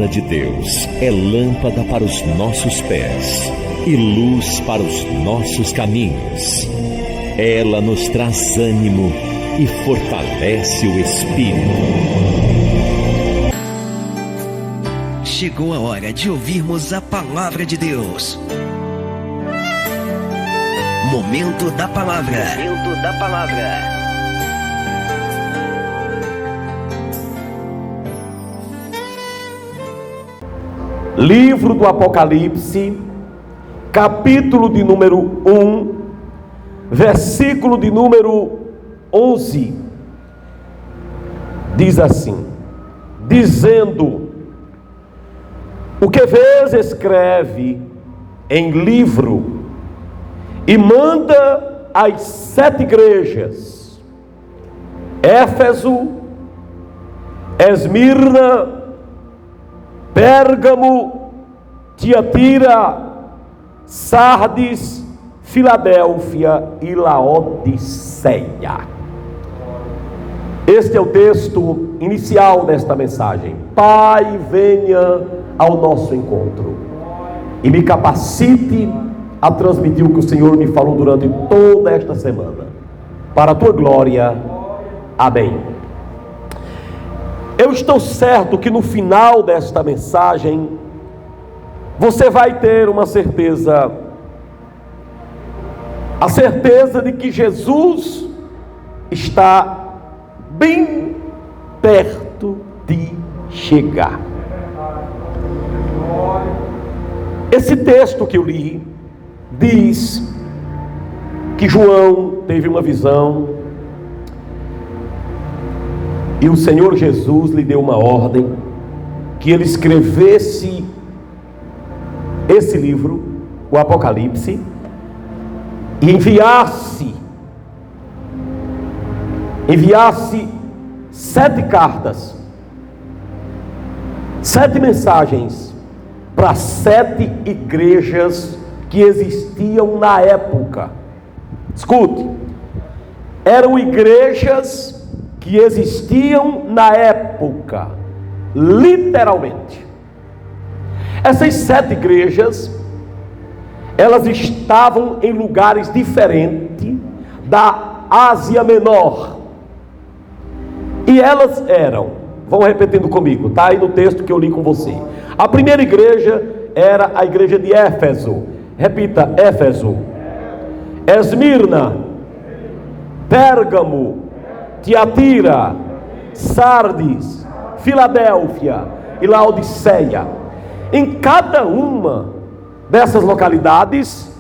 palavra de Deus é lâmpada para os nossos pés e luz para os nossos caminhos. Ela nos traz ânimo e fortalece o espírito. Chegou a hora de ouvirmos a palavra de Deus. Momento da palavra. Momento da palavra. Livro do Apocalipse, capítulo de número 1, versículo de número 11, diz assim: dizendo: o que vês escreve em livro e manda às 7 igrejas: Éfeso, Esmirna, Pérgamo, Tiatira, Sardes, Filadélfia e Laodiceia. Este é o texto inicial desta mensagem. Pai, venha ao nosso encontro e me capacite a transmitir o que o Senhor me falou durante toda esta semana, para a tua glória. Amém. Eu estou certo que no final desta mensagem você vai ter uma certeza, a certeza de que Jesus está bem perto de chegar. Esse texto que eu li diz que João teve uma visão e o Senhor Jesus lhe deu uma ordem que ele escrevesse esse livro, o Apocalipse, e enviasse 7 cartas, 7 mensagens para 7 igrejas que existiam na época. Escute, eram igrejas que existiam na época, literalmente. Essas 7 igrejas, elas estavam em lugares diferentes da Ásia Menor. E elas eram, vão repetindo comigo, está aí no texto que eu li com você. A primeira igreja era a igreja de Éfeso. Repita: Éfeso, Esmirna, Pérgamo, Tiatira, Sardes, Filadélfia e Laodiceia. Em cada uma dessas localidades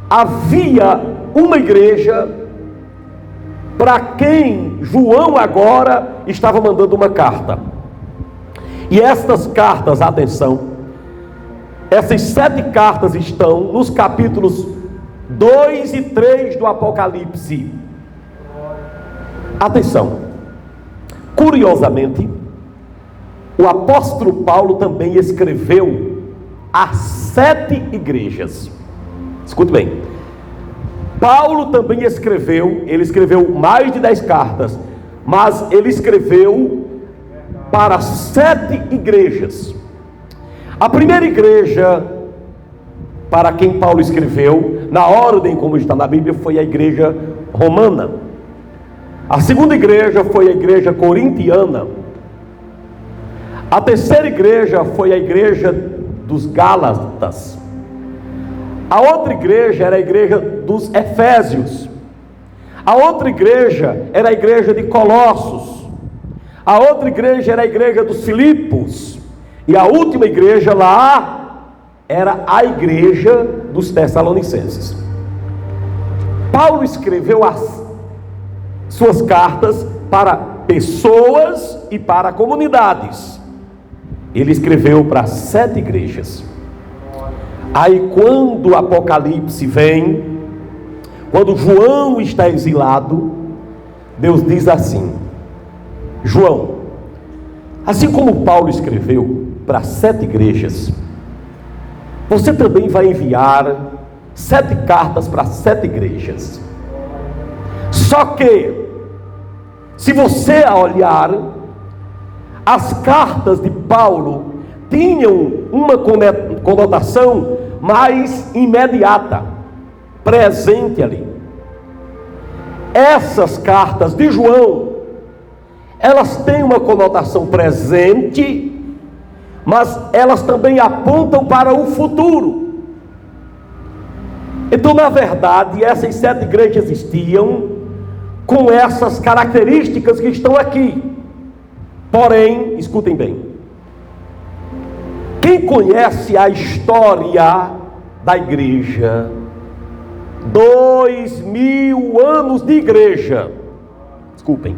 havia uma igreja para quem João agora estava mandando uma carta. E estas cartas, atenção, essas 7 cartas estão nos capítulos 2 e 3 do Apocalipse. Atenção, curiosamente, o apóstolo Paulo também escreveu a 7 igrejas. Escute bem, Paulo também escreveu, ele escreveu mais de 10 cartas, mas ele escreveu para 7 igrejas. A primeira igreja para quem Paulo escreveu, na ordem como está na Bíblia, foi a igreja romana. A segunda igreja foi a igreja corintiana. A terceira igreja foi a igreja dos Gálatas. A outra igreja era a igreja dos Efésios. A outra igreja era a igreja de Colossos. A outra igreja era a igreja dos Filipos. E a última igreja lá era a igreja dos Tessalonicenses. Paulo escreveu as suas cartas para pessoas e para comunidades. Ele escreveu para 7 igrejas. Aí quando o Apocalipse vem, quando João está exilado, Deus diz assim: João, assim como Paulo escreveu para 7 igrejas, você também vai enviar 7 cartas para 7 igrejas. Só que, se você olhar, as cartas de Paulo tinham uma conotação mais imediata, presente ali. Essas cartas de João, elas têm uma conotação presente, mas elas também apontam para o futuro. Então, na verdade, essas 7 igrejas existiam com essas características que estão aqui. Porém, escutem bem, quem conhece a história da igreja, 2000 anos de igreja, desculpem,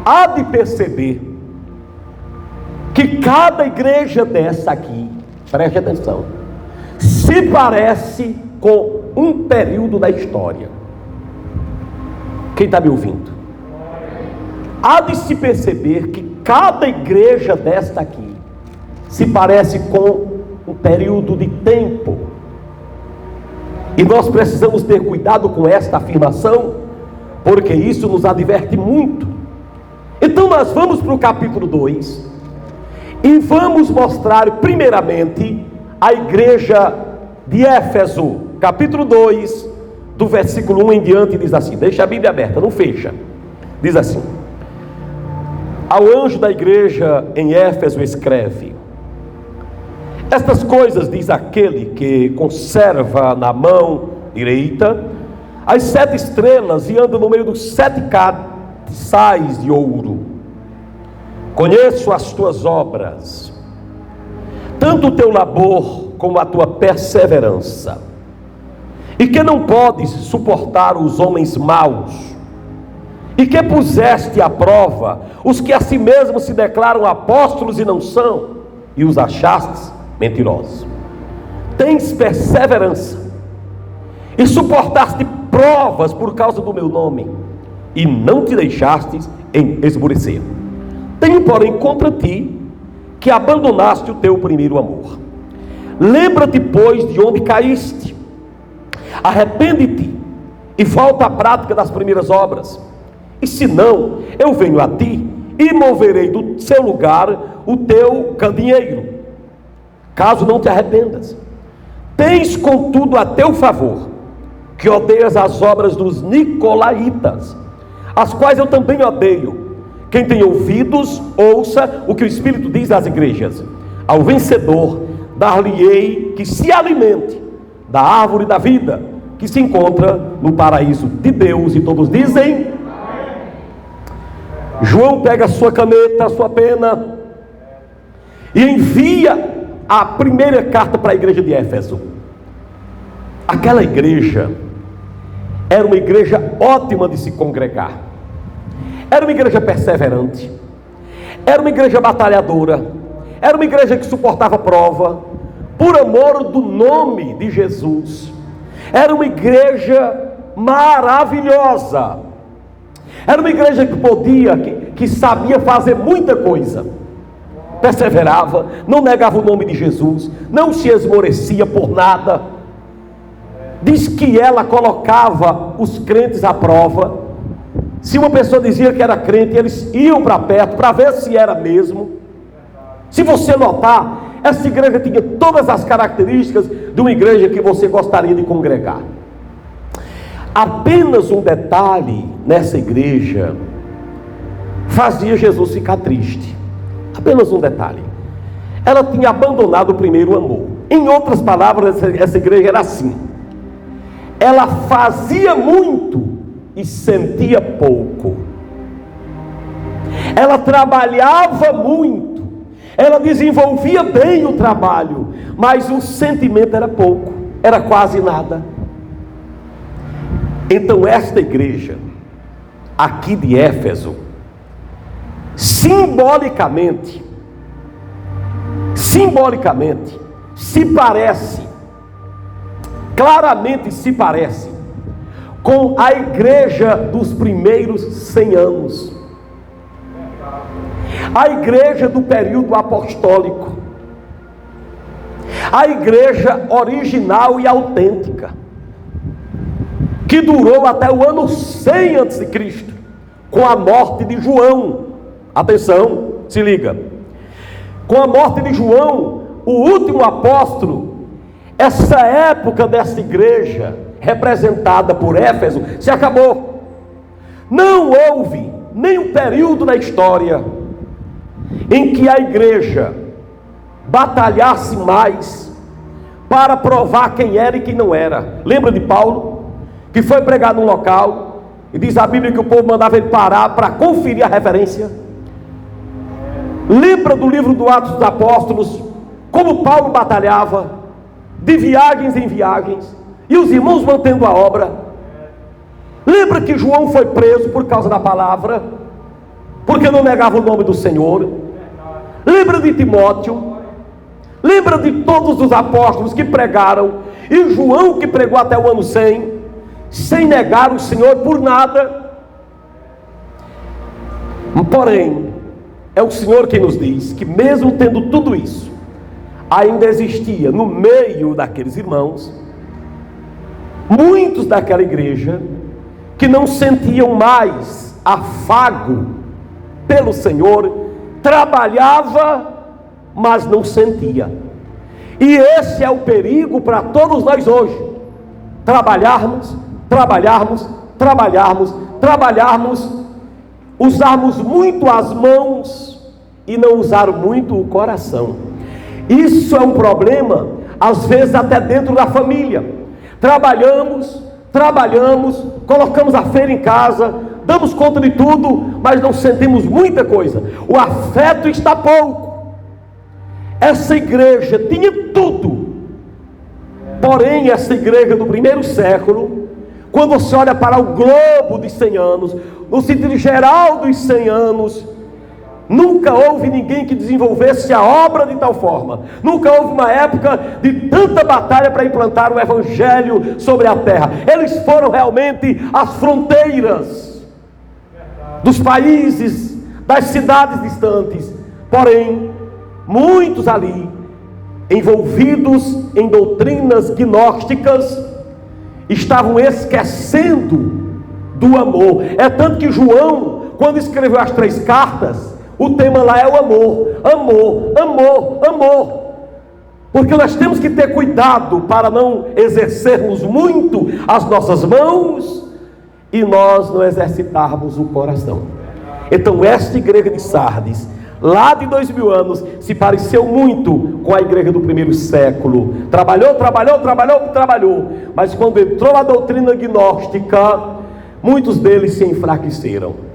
há de perceber que cada igreja dessa aqui, preste atenção, se parece com um período da história. Quem está me ouvindo? Há de se perceber que cada igreja desta aqui se parece com um período de tempo. E nós precisamos ter cuidado com esta afirmação, porque isso nos adverte muito. Então nós vamos para o capítulo 2 e vamos mostrar primeiramente a igreja de Éfeso, capítulo 2, do versículo 1 em diante, diz assim, deixa a Bíblia aberta, não fecha, diz assim: ao anjo da igreja em Éfeso escreve: estas coisas diz aquele que conserva na mão direita as 7 estrelas e anda no meio dos 7 castiçais de ouro. Conheço as tuas obras, tanto o teu labor como a tua perseverança, e que não podes suportar os homens maus, e que puseste à prova os que a si mesmos se declaram apóstolos e não são, e os achastes mentirosos. Tens perseverança, e suportaste provas por causa do meu nome, e não te deixastes esmorecer. Tenho, porém, contra ti que abandonaste o teu primeiro amor. Lembra-te, pois, de onde caíste, arrepende-te e volta à prática das primeiras obras. E se não, eu venho a ti e moverei do seu lugar o teu candeeiro, caso não te arrependas. Tens, contudo, a teu favor que odeias as obras dos nicolaítas, as quais eu também odeio. Quem tem ouvidos, ouça o que o Espírito diz às igrejas. Ao vencedor dar-lhe-ei que se alimente da árvore da vida, que se encontra no paraíso de Deus. E todos dizem: João pega a sua caneta, a sua pena, e envia a primeira carta para a igreja de Éfeso. Aquela igreja era uma igreja ótima de se congregar, era uma igreja perseverante, era uma igreja batalhadora, era uma igreja que suportava prova, por amor do nome de Jesus. Era uma igreja maravilhosa, era uma igreja que podia, que sabia fazer muita coisa, perseverava, não negava o nome de Jesus, não se esmorecia por nada. Diz que ela colocava os crentes à prova. Se uma pessoa dizia que era crente, eles iam para perto para ver se era mesmo. Se você notar, essa igreja tinha todas as características de uma igreja que você gostaria de congregar. Apenas um detalhe nessa igreja fazia Jesus ficar triste. Apenas um detalhe: ela tinha abandonado o primeiro amor. Em outras palavras, essa igreja era assim: ela fazia muito e sentia pouco. Ela trabalhava muito, ela desenvolvia bem o trabalho, mas o sentimento era pouco, era quase nada. Então esta igreja aqui de Éfeso, simbolicamente, se parece, claramente se parece com a igreja dos primeiros 100 anos, a igreja do período apostólico, a igreja original e autêntica, que durou até o ano 100 a.C., com a morte de João. Atenção, se liga. com a morte de João, o último apóstolo, essa época dessa igreja, representada por Éfeso, se acabou. Não houve nenhum período na história em que a igreja batalhasse mais para provar quem era e quem não era. Lembra de Paulo, que foi pregar num local, e diz a Bíblia que o povo mandava ele parar para conferir a referência. Lembra do livro do Atos dos Apóstolos, como Paulo batalhava, de viagens em viagens, e os irmãos mantendo a obra. Lembra que João foi preso por causa da palavra, porque não negava o nome do Senhor. Lembra de Timóteo. Lembra de todos os apóstolos que pregaram, e João que pregou até o ano 100, sem negar o Senhor por nada. Porém, é o Senhor quem nos diz que mesmo tendo tudo isso, ainda existia no meio daqueles irmãos muitos daquela igreja que não sentiam mais afago pelo Senhor, trabalhava, mas não sentia. E esse é o perigo para todos nós hoje: trabalharmos, usarmos muito as mãos e não usar muito o coração. Isso é um problema, às vezes até dentro da família. Trabalhamos, colocamos a feira em casa, damos conta de tudo, mas não sentimos muita coisa. O afeto está pouco. Essa igreja tinha tudo, porém essa igreja do primeiro século, quando você olha para o globo dos 100 anos, no sentido geral dos 100 anos, nunca houve ninguém que desenvolvesse a obra de tal forma. Nunca houve uma época de tanta batalha para implantar o evangelho sobre a terra. Eles foram realmente as fronteiras dos países, das cidades distantes. Porém, muitos ali, envolvidos em doutrinas gnósticas, estavam esquecendo do amor. É tanto que João, quando escreveu as 3 cartas, o tema lá é o amor. Porque nós temos que ter cuidado para não exercermos muito as nossas mãos e nós não exercitarmos o coração. Então esta igreja de Sardes, lá de 2000 anos, se pareceu muito com a igreja do primeiro século. Trabalhou, mas quando entrou a doutrina gnóstica, muitos deles se enfraqueceram.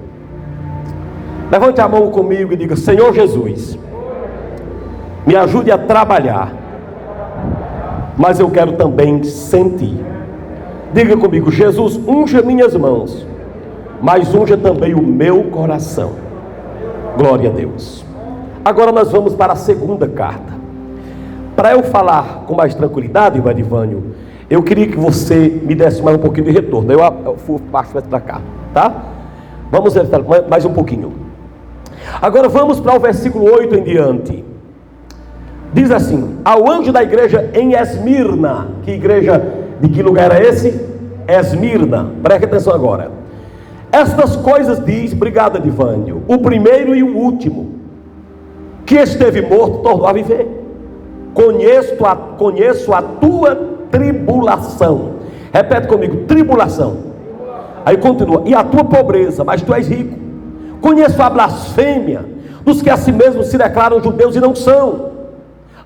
Levante a mão comigo e diga: Senhor Jesus, me ajude a trabalhar, mas eu quero também sentir. Diga comigo: Jesus, unja minhas mãos, mas unja também o meu coração. Glória a Deus. Agora nós vamos para a segunda carta. Para eu falar com mais tranquilidade, irmão Edivânio, eu queria que você me desse mais um pouquinho de retorno. Eu fui para cá, tá? Vamos mais um pouquinho. Agora vamos para o versículo 8 em diante. Diz assim: ao anjo da igreja em Esmirna. Que igreja, de que lugar é esse? Esmirna. Preste atenção agora. Estas coisas diz, obrigado Edivânio, o primeiro e o último, que esteve morto, tornou a viver. Conheço a tua tribulação. Repete comigo: tribulação. Aí continua: e a tua pobreza, mas tu és rico. Conheço a blasfêmia dos que a si mesmos se declaram judeus e não são,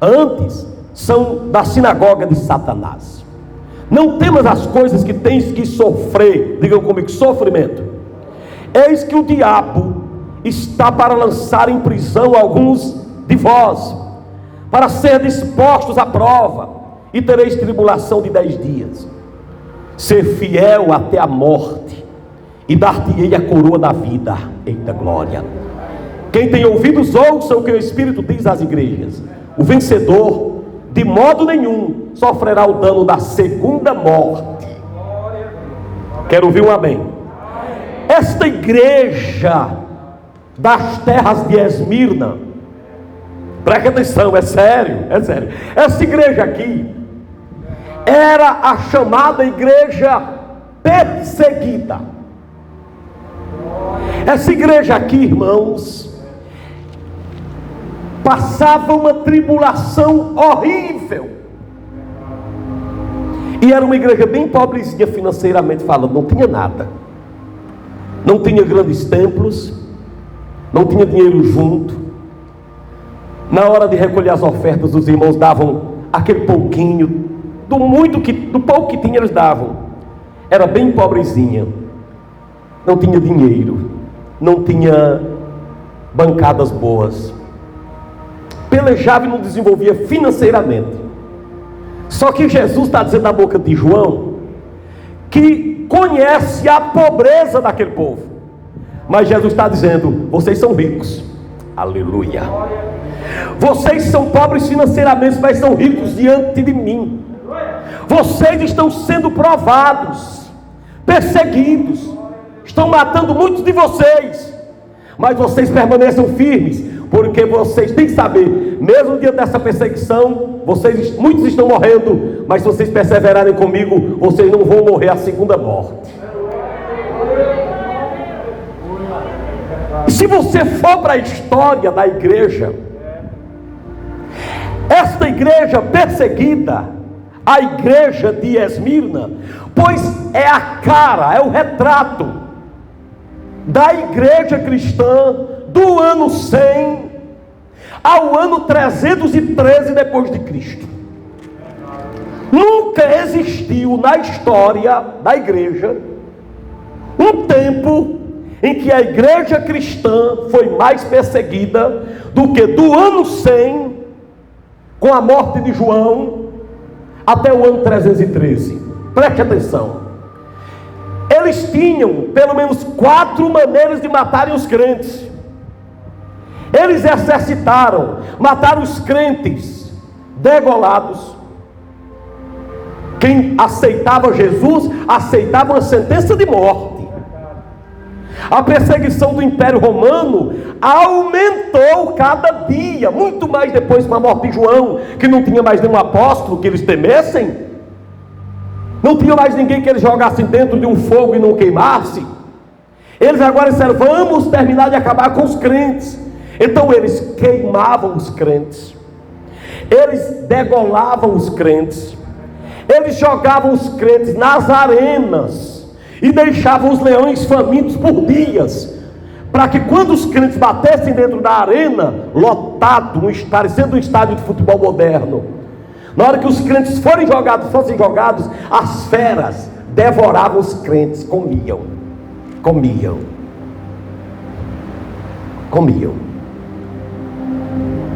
antes são da sinagoga de Satanás. Não temas as coisas que tens que sofrer. Digam comigo: sofrimento. Eis que o diabo está para lançar em prisão alguns de vós, para ser dispostos à prova, e tereis tribulação de 10 dias. Ser fiel até a morte, e dar-te-ei a coroa da vida. Eita glória! Quem tem ouvidos, ouça o que o Espírito diz às igrejas. O vencedor, de modo nenhum, sofrerá o dano da segunda morte. Quero ouvir um amém. Esta igreja das terras de Esmirna, preste atenção, é sério. Essa igreja aqui era a chamada igreja perseguida. Essa igreja aqui, irmãos, passava uma tribulação horrível. E era uma igreja bem pobrezinha financeiramente falando, não tinha nada. Não tinha grandes templos, não tinha dinheiro junto. Na hora de recolher as ofertas, os irmãos davam aquele pouquinho, do pouco que tinha eles davam. Era bem pobrezinha. Não tinha dinheiro, não tinha bancadas boas. Pelejava e não desenvolvia financeiramente. Só que Jesus está dizendo na boca de João que conhece a pobreza daquele povo. Mas Jesus está dizendo: vocês são ricos. Aleluia. Vocês são pobres financeiramente, mas são ricos diante de mim. Vocês estão sendo provados, perseguidos, estão matando muitos de vocês, mas vocês permaneçam firmes, porque vocês têm que saber, mesmo diante dessa perseguição, muitos estão morrendo, mas se vocês perseverarem comigo, vocês não vão morrer a segunda morte. E se você for para a história da igreja, esta igreja perseguida, a igreja de Esmirna, pois é a cara, é o retrato da igreja cristã do ano 100 ao ano 313 depois de Cristo. Nunca existiu na história da igreja um tempo em que a igreja cristã foi mais perseguida do que do ano 100, com a morte de João, até o ano 313. Preste atenção. Eles tinham pelo menos 4 maneiras de matarem os crentes. Eles exercitaram, mataram os crentes degolados. Quem aceitava Jesus, aceitava uma sentença de morte. A perseguição do Império Romano aumentou cada dia, muito mais depois com a morte de João, que não tinha mais nenhum apóstolo que eles temessem, não tinha mais ninguém que eles jogassem dentro de um fogo e não queimasse. Eles agora disseram: vamos terminar de acabar com os crentes. Então eles queimavam os crentes, eles degolavam os crentes, eles jogavam os crentes nas arenas e deixavam os leões famintos por dias, para que quando os crentes batessem dentro da arena, lotado, parecendo um estádio de futebol moderno, na hora que os crentes fossem jogados, as feras devoravam os crentes, comiam.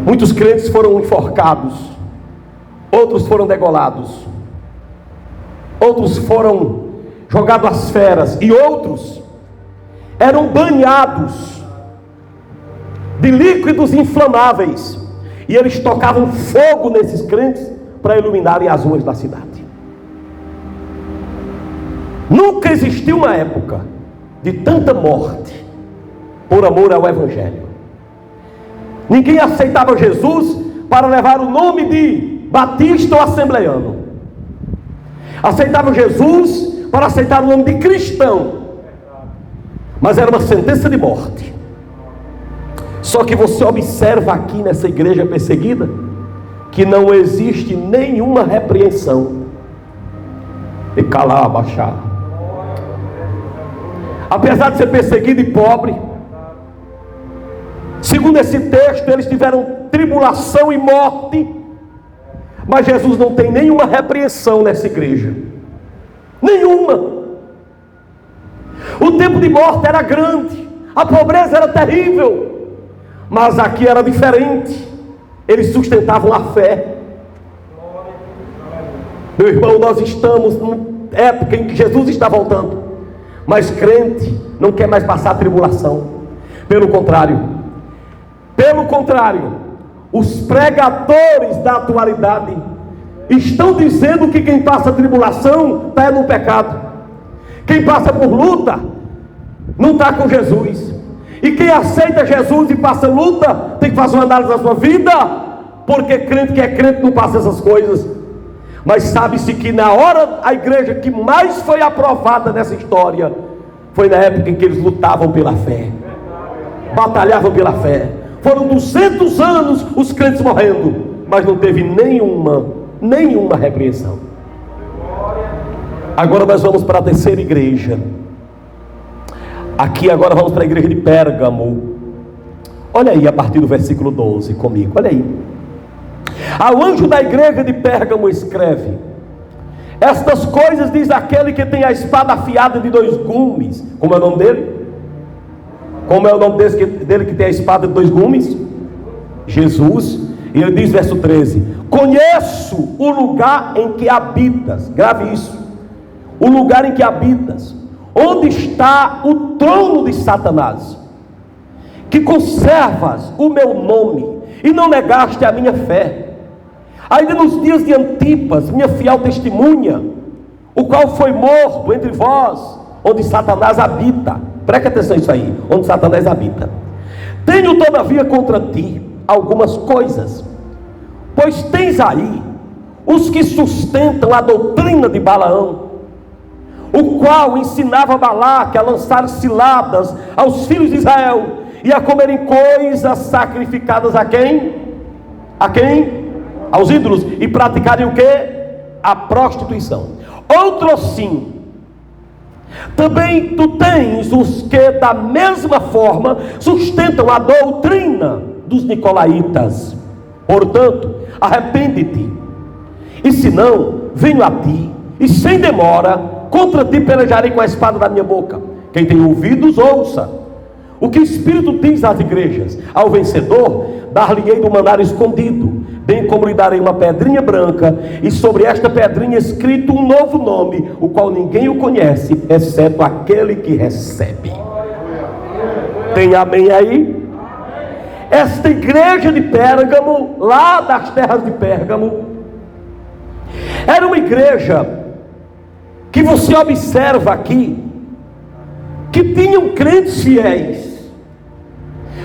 Muitos crentes foram enforcados, outros foram degolados, outros foram jogados às feras, e outros eram banhados de líquidos inflamáveis, e eles tocavam fogo nesses crentes para iluminarem as ruas da cidade. Nunca existiu uma época de tanta morte por amor ao Evangelho. Ninguém aceitava Jesus para levar o nome de batista ou assembleiano. Aceitava Jesus para aceitar o nome de cristão, mas era uma sentença de morte. Só que você observa aqui nessa igreja perseguida que não existe nenhuma repreensão. E calar, abaixar. Apesar de ser perseguido e pobre, segundo esse texto, eles tiveram tribulação e morte, mas Jesus não tem nenhuma repreensão nessa igreja. Nenhuma. O tempo de morte era grande, a pobreza era terrível, mas aqui era diferente. Eles sustentavam a fé. Meu irmão, nós estamos numa época em que Jesus está voltando, mas crente não quer mais passar tribulação. Pelo contrário, os pregadores da atualidade estão dizendo que quem passa tribulação está no pecado. Quem passa por luta não está com Jesus. E quem aceita Jesus e passa luta tem que fazer uma análise da sua vida, porque crente que é crente não passa essas coisas. Mas sabe-se que na hora, a igreja que mais foi aprovada nessa história foi na época em que eles lutavam pela fé, batalhavam pela fé. Foram 200 anos os crentes morrendo, mas não teve nenhuma repreensão. Agora nós vamos para a terceira igreja. Aqui agora vamos para a igreja de Pérgamo. Olha aí a partir do versículo 12 comigo, olha aí. Ao anjo da igreja de Pérgamo escreve: estas coisas diz aquele que tem a espada afiada de 2 gumes. Como é o nome dele? Como é o nome dele que tem a espada de 2 gumes? Jesus. E ele diz, verso 13: conheço o lugar em que habitas. Grave isso: o lugar em que habitas, onde está o trono de Satanás, que conservas o meu nome e não negaste a minha fé, ainda nos dias de Antipas, minha fiel testemunha, o qual foi morto entre vós, onde Satanás habita. Preste atenção nisso aí, onde Satanás habita. Tenho todavia contra ti algumas coisas, pois tens aí os que sustentam a doutrina de Balaão, o qual ensinava Balaque a lançar ciladas aos filhos de Israel e a comerem coisas sacrificadas a quem? A quem? Aos ídolos, e praticarem o que? A prostituição. Outro sim. Também tu tens os que da mesma forma sustentam a doutrina dos nicolaítas. Portanto, arrepende-te, e se não, venho a ti, e sem demora contra ti pelejarei com a espada da minha boca. Quem tem ouvidos, ouça o que o Espírito diz às igrejas. Ao vencedor dar-lhe-ei do maná escondido, bem como lhe darei uma pedrinha branca, e sobre esta pedrinha escrito um novo nome, o qual ninguém o conhece, exceto aquele que recebe. Tem amém aí? Esta igreja de Pérgamo, lá das terras de Pérgamo, era uma igreja que você observa aqui, que tinham crentes fiéis,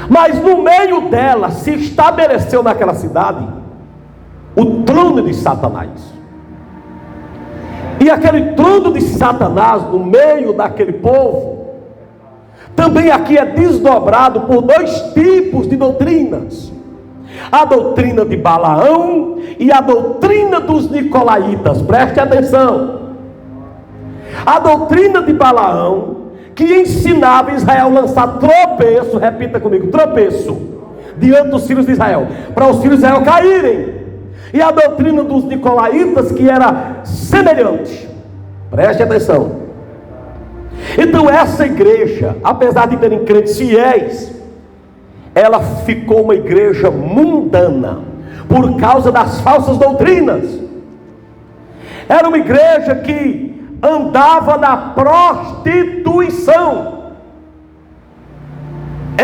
mas no meio dela se estabeleceu naquela cidade o trono de Satanás. E aquele trono de Satanás no meio daquele povo também aqui é desdobrado por 2 tipos de doutrinas: a doutrina de Balaão e a doutrina dos nicolaítas. Preste atenção. A doutrina de Balaão, que ensinava Israel a lançar tropeço, repita comigo, tropeço, diante dos filhos de Israel, para os filhos de Israel caírem. E a doutrina dos nicolaítas, que era semelhante. Preste atenção. Então essa igreja, apesar de terem crentes fiéis, ela ficou uma igreja mundana, por causa das falsas doutrinas. Era uma igreja que andava na prostituição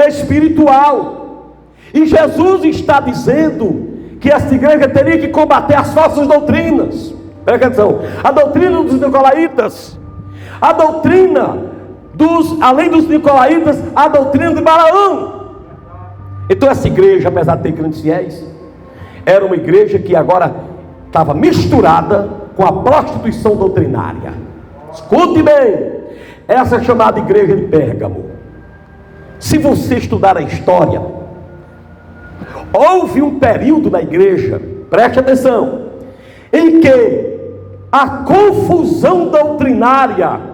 espiritual. E Jesus está dizendo que essa igreja teria que combater as falsas doutrinas. Presta atenção: a doutrina dos nicolaítas, a doutrina além dos nicolaítas, a doutrina de Balaão. Então essa igreja, apesar de ter crentes fiéis, era uma igreja que agora estava misturada com a prostituição doutrinária. Escute bem, essa é chamada igreja de Pérgamo. Se você estudar a história, houve um período na igreja, preste atenção, em que a confusão doutrinária,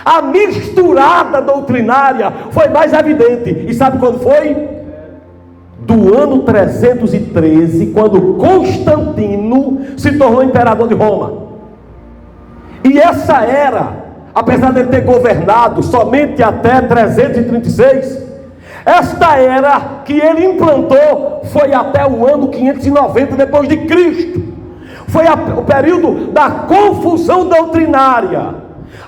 a misturada doutrinária foi mais evidente. E sabe quando foi? Do ano 313, quando Constantino se tornou imperador de Roma. E essa era, apesar de ele ter governado somente até 336, esta era que ele implantou foi até o ano 590 depois de Cristo. Foi o período da confusão doutrinária.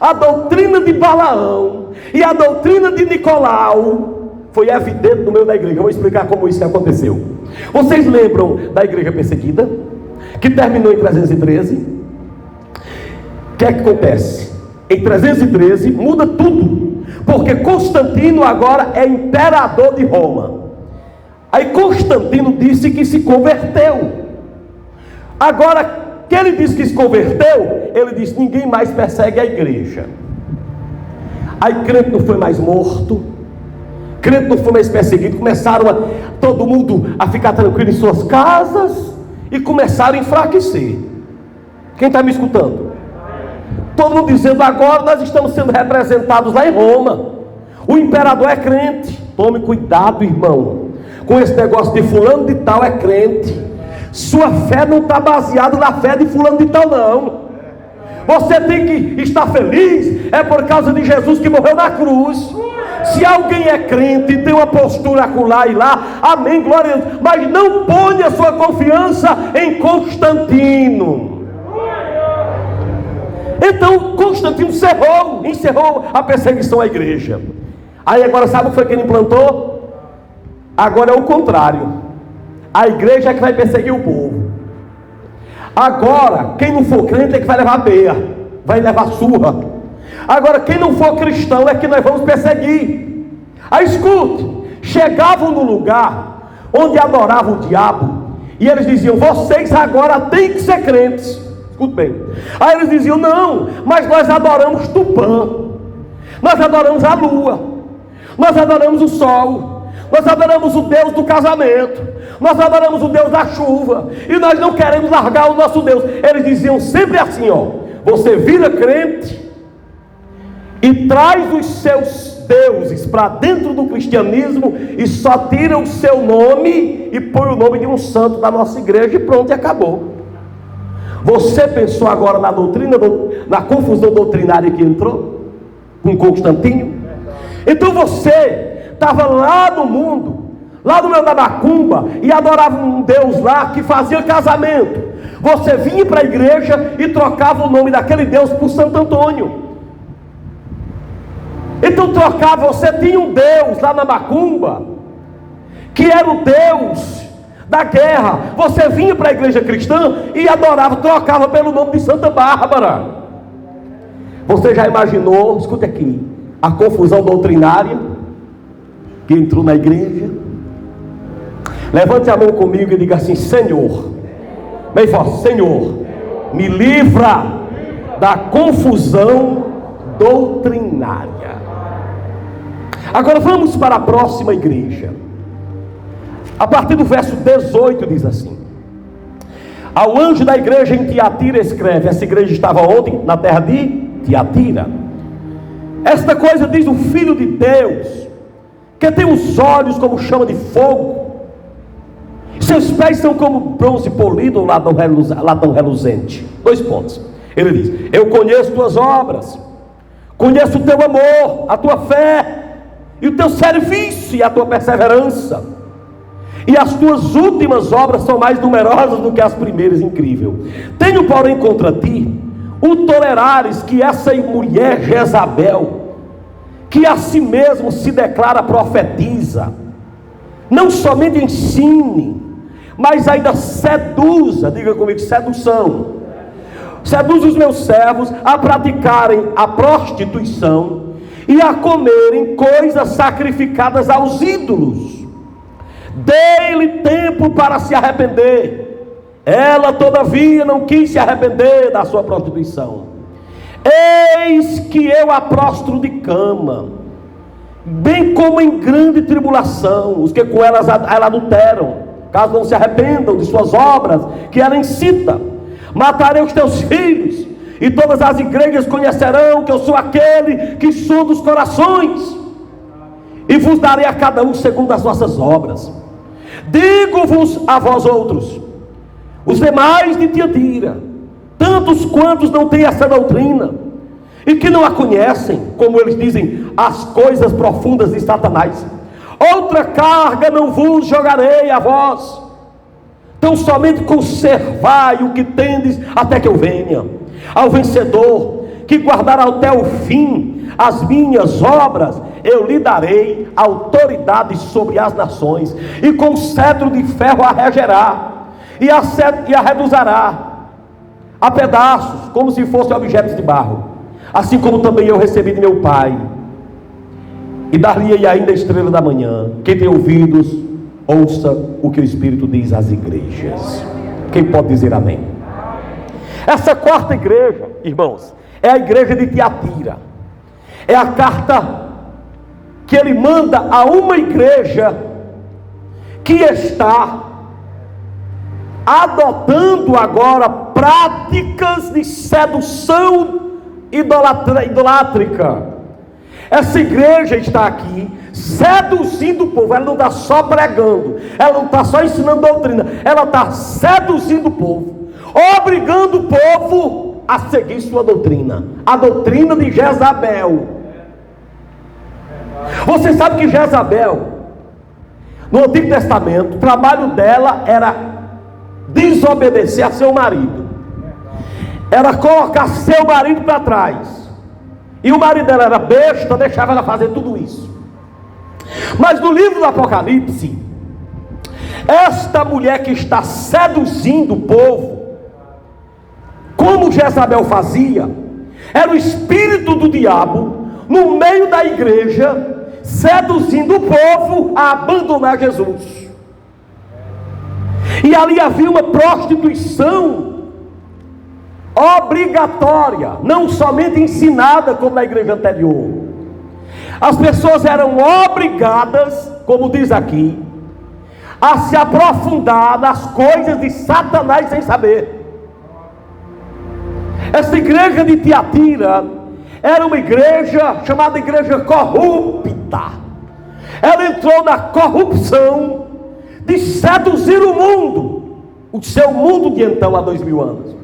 A doutrina de Balaão e a doutrina de Nicolau foi evidente no meio da igreja. Eu vou explicar como isso aconteceu. Vocês lembram da igreja perseguida, que terminou em 313? O que é que acontece? Em 313 muda tudo, porque Constantino agora é imperador de Roma. Aí Constantino disse que se converteu. Agora que ele disse que se converteu, ele disse: ninguém mais persegue a igreja. Aí crente não foi mais morto, crente não foi mais perseguido, começaram todo mundo a ficar tranquilo em suas casas e começaram a enfraquecer. Quem está me escutando? Todo mundo dizendo: agora nós estamos sendo representados lá em Roma, o imperador é crente. Tome cuidado, irmão, com esse negócio de fulano de tal é crente. Sua fé não está baseada na fé de fulano de tal, não. Você tem que estar feliz, é por causa de Jesus que morreu na cruz. Se alguém é crente e tem uma postura acolá e lá, amém, glória a Deus, mas não ponha sua confiança em Constantino. Então Constantino encerrou a perseguição à igreja. Aí agora sabe o que foi que ele implantou? Agora é o contrário, a igreja é que vai perseguir o povo. Agora quem não for crente é que vai levar beia, vai levar surra. Agora quem não for cristão é que nós vamos perseguir. Aí escute, chegavam no lugar onde adoravam o diabo, e eles diziam: vocês agora têm que ser crentes. Escute bem. Aí eles diziam: não, mas nós adoramos Tupã, nós adoramos a lua, nós adoramos o sol, nós adoramos o Deus do casamento, nós adoramos o Deus da chuva, e nós não queremos largar o nosso Deus. Eles diziam sempre assim: ó, você vira crente e traz os seus deuses para dentro do cristianismo e só tira o seu nome e põe o nome de um santo da nossa igreja e pronto, e acabou. Você pensou agora na doutrina, na confusão doutrinária que entrou com Constantino? Então você estava lá no mundo, lá no meio da macumba, e adorava um Deus lá que fazia casamento. Você vinha para a igreja e trocava o nome daquele Deus por Santo Antônio. Então trocava, você tinha um Deus lá na macumba, que era o Deus da guerra. Você vinha para a igreja cristã e adorava, trocava pelo nome de Santa Bárbara. Você já imaginou, escute aqui, a confusão doutrinária que entrou na igreja? Levante a mão comigo e diga assim: Senhor, bem forte, Senhor, me livra da confusão doutrinária. Agora vamos para a próxima igreja. A partir do verso 18 diz assim: ao anjo da igreja em Tiatira escreve. Essa igreja estava onde? Na terra de Tiatira. Esta coisa diz o Filho de Deus, que tem os olhos como chama de fogo, seus pés são como bronze polido ou latão reluzente. 2 pontos. Ele diz: eu conheço tuas obras, conheço o teu amor, a tua fé, e o teu serviço e a tua perseverança, e as tuas últimas obras são mais numerosas do que as primeiras. Incrível. Tenho porém contra ti o tolerares que essa mulher Jezabel, que a si mesmo se declara profetiza, não somente ensine, mas ainda seduza, diga comigo, sedução, seduz os meus servos a praticarem a prostituição e a comerem coisas sacrificadas aos ídolos. Dei-lhe tempo para se arrepender. Ela todavia não quis se arrepender da sua prostituição. Eis que eu a prostro de cama, bem como em grande tribulação os que com ela adulteram, caso não se arrependam de suas obras que ela incita. Matarei os teus filhos, e todas as igrejas conhecerão que eu sou aquele que sonda os corações, e vos darei a cada um segundo as vossas obras. Digo-vos a vós outros, os demais de Tiatira, tantos quantos não têm essa doutrina, e que não a conhecem, como eles dizem, as coisas profundas de Satanás, outra carga não vos jogarei a vós, tão somente conservai o que tendes até que eu venha. Ao vencedor, que guardar até o fim as minhas obras, eu lhe darei autoridade sobre as nações, e com cetro de ferro a regerá, e a reduzirá a pedaços, como se fossem objetos de barro, assim como também eu recebi de meu Pai. E dar-lhe ainda a estrela da manhã. Quem tem ouvidos, ouça o que o Espírito diz às igrejas. Quem pode dizer amém? Essa quarta igreja, irmãos, é a igreja de Tiatira. É a carta que ele manda a uma igreja que está adotando agora práticas de sedução idolátrica. Essa igreja está aqui seduzindo o povo. Ela não está só pregando, ela não está só ensinando doutrina, ela está seduzindo o povo, obrigando o povo a seguir sua doutrina, a doutrina de Jezabel. Você sabe que Jezabel, no Antigo Testamento, o trabalho dela era desobedecer a seu marido, era colocar seu marido para trás, e o marido dela era besta, deixava ela fazer tudo isso. Mas no livro do Apocalipse, esta mulher que está seduzindo o povo, como Jezabel fazia, era o espírito do diabo no meio da igreja, seduzindo o povo a abandonar Jesus. E ali havia uma prostituição obrigatória, não somente ensinada como na igreja anterior. As pessoas eram obrigadas, como diz aqui, a se aprofundar nas coisas de Satanás sem saber. Essa igreja de Tiatira era uma igreja chamada igreja corrupta. Ela entrou na corrupção de seduzir o mundo, o seu mundo de então há 2000 anos.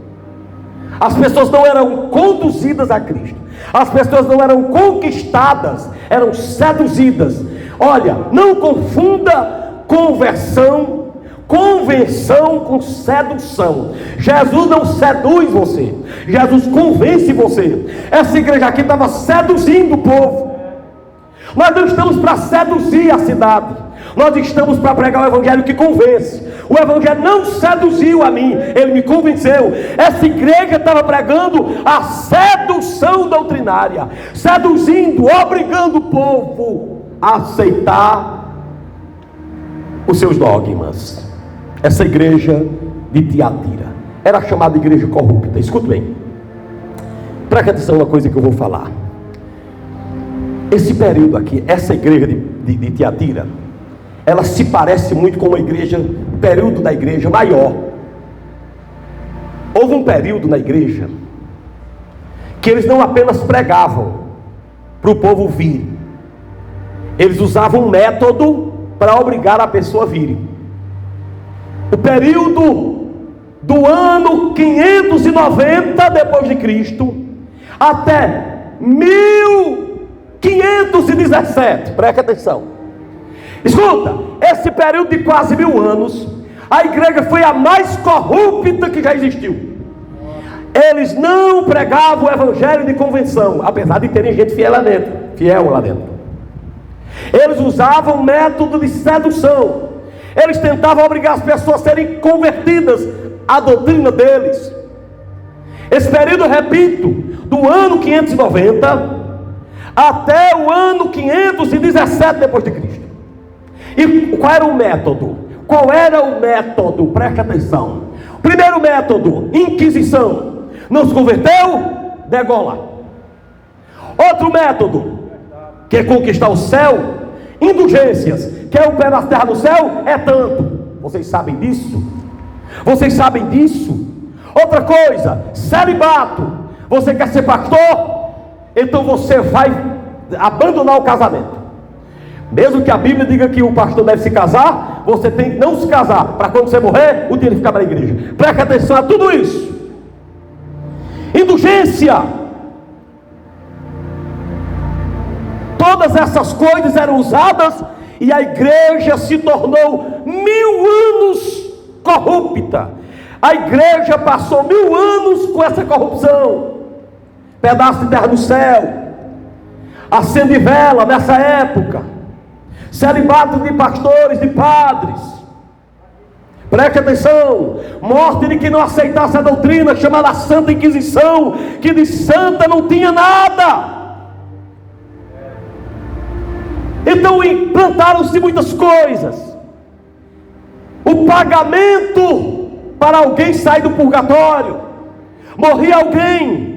As pessoas não eram conduzidas a Cristo, as pessoas não eram conquistadas, eram seduzidas. Olha, não confunda conversão, convenção com sedução. Jesus não seduz você, Jesus convence você. Essa igreja aqui estava seduzindo o povo. Nós não estamos para seduzir a cidade, nós estamos para pregar o evangelho que convence. O evangelho não seduziu a mim, ele me convenceu. Essa igreja estava pregando a sedução doutrinária, seduzindo, obrigando o povo a aceitar os seus dogmas. Essa igreja de Tiatira era chamada igreja corrupta. Escute bem, preste atenção na coisa que eu vou falar. Esse período aqui, essa igreja de Tiatira, ela se parece muito com uma igreja, período da igreja maior. Houve um período na igreja que eles não apenas pregavam para o povo vir, eles usavam um método para obrigar a pessoa a vir. O período do ano 590 depois de Cristo até 1517, preste atenção. Escuta, esse período de quase 1000 anos, a igreja foi a mais corrupta que já existiu. Eles não pregavam o evangelho de convenção, apesar de terem gente fiel lá dentro. Eles usavam método de sedução. Eles tentavam obrigar as pessoas a serem convertidas à doutrina deles. Esse período, eu repito, do ano 590 até o ano 517 depois de Cristo. E qual era o método? Qual era o método? Preste atenção. Primeiro método, Inquisição. Não se converteu? Degola. Outro método, quer conquistar o céu? Indulgências. Quer um pedaço de terra no céu? É tanto. Vocês sabem disso? Vocês sabem disso? Outra coisa, celibato. Você quer ser pastor? Então você vai abandonar o casamento. Mesmo que a Bíblia diga que o pastor deve se casar, você tem que não se casar, para quando você morrer, o dinheiro ficar na igreja. Preste atenção a tudo isso. Indulgência. Todas essas coisas eram usadas e a igreja se tornou 1000 anos corrupta. A igreja passou 1000 anos com essa corrupção. Pedaço de terra no céu, acende vela nessa época, celibato de pastores, de padres. Preste atenção, morte de quem não aceitasse a doutrina chamada Santa Inquisição, que de santa não tinha nada. Então implantaram-se muitas coisas. O pagamento para alguém sair do purgatório. Morria alguém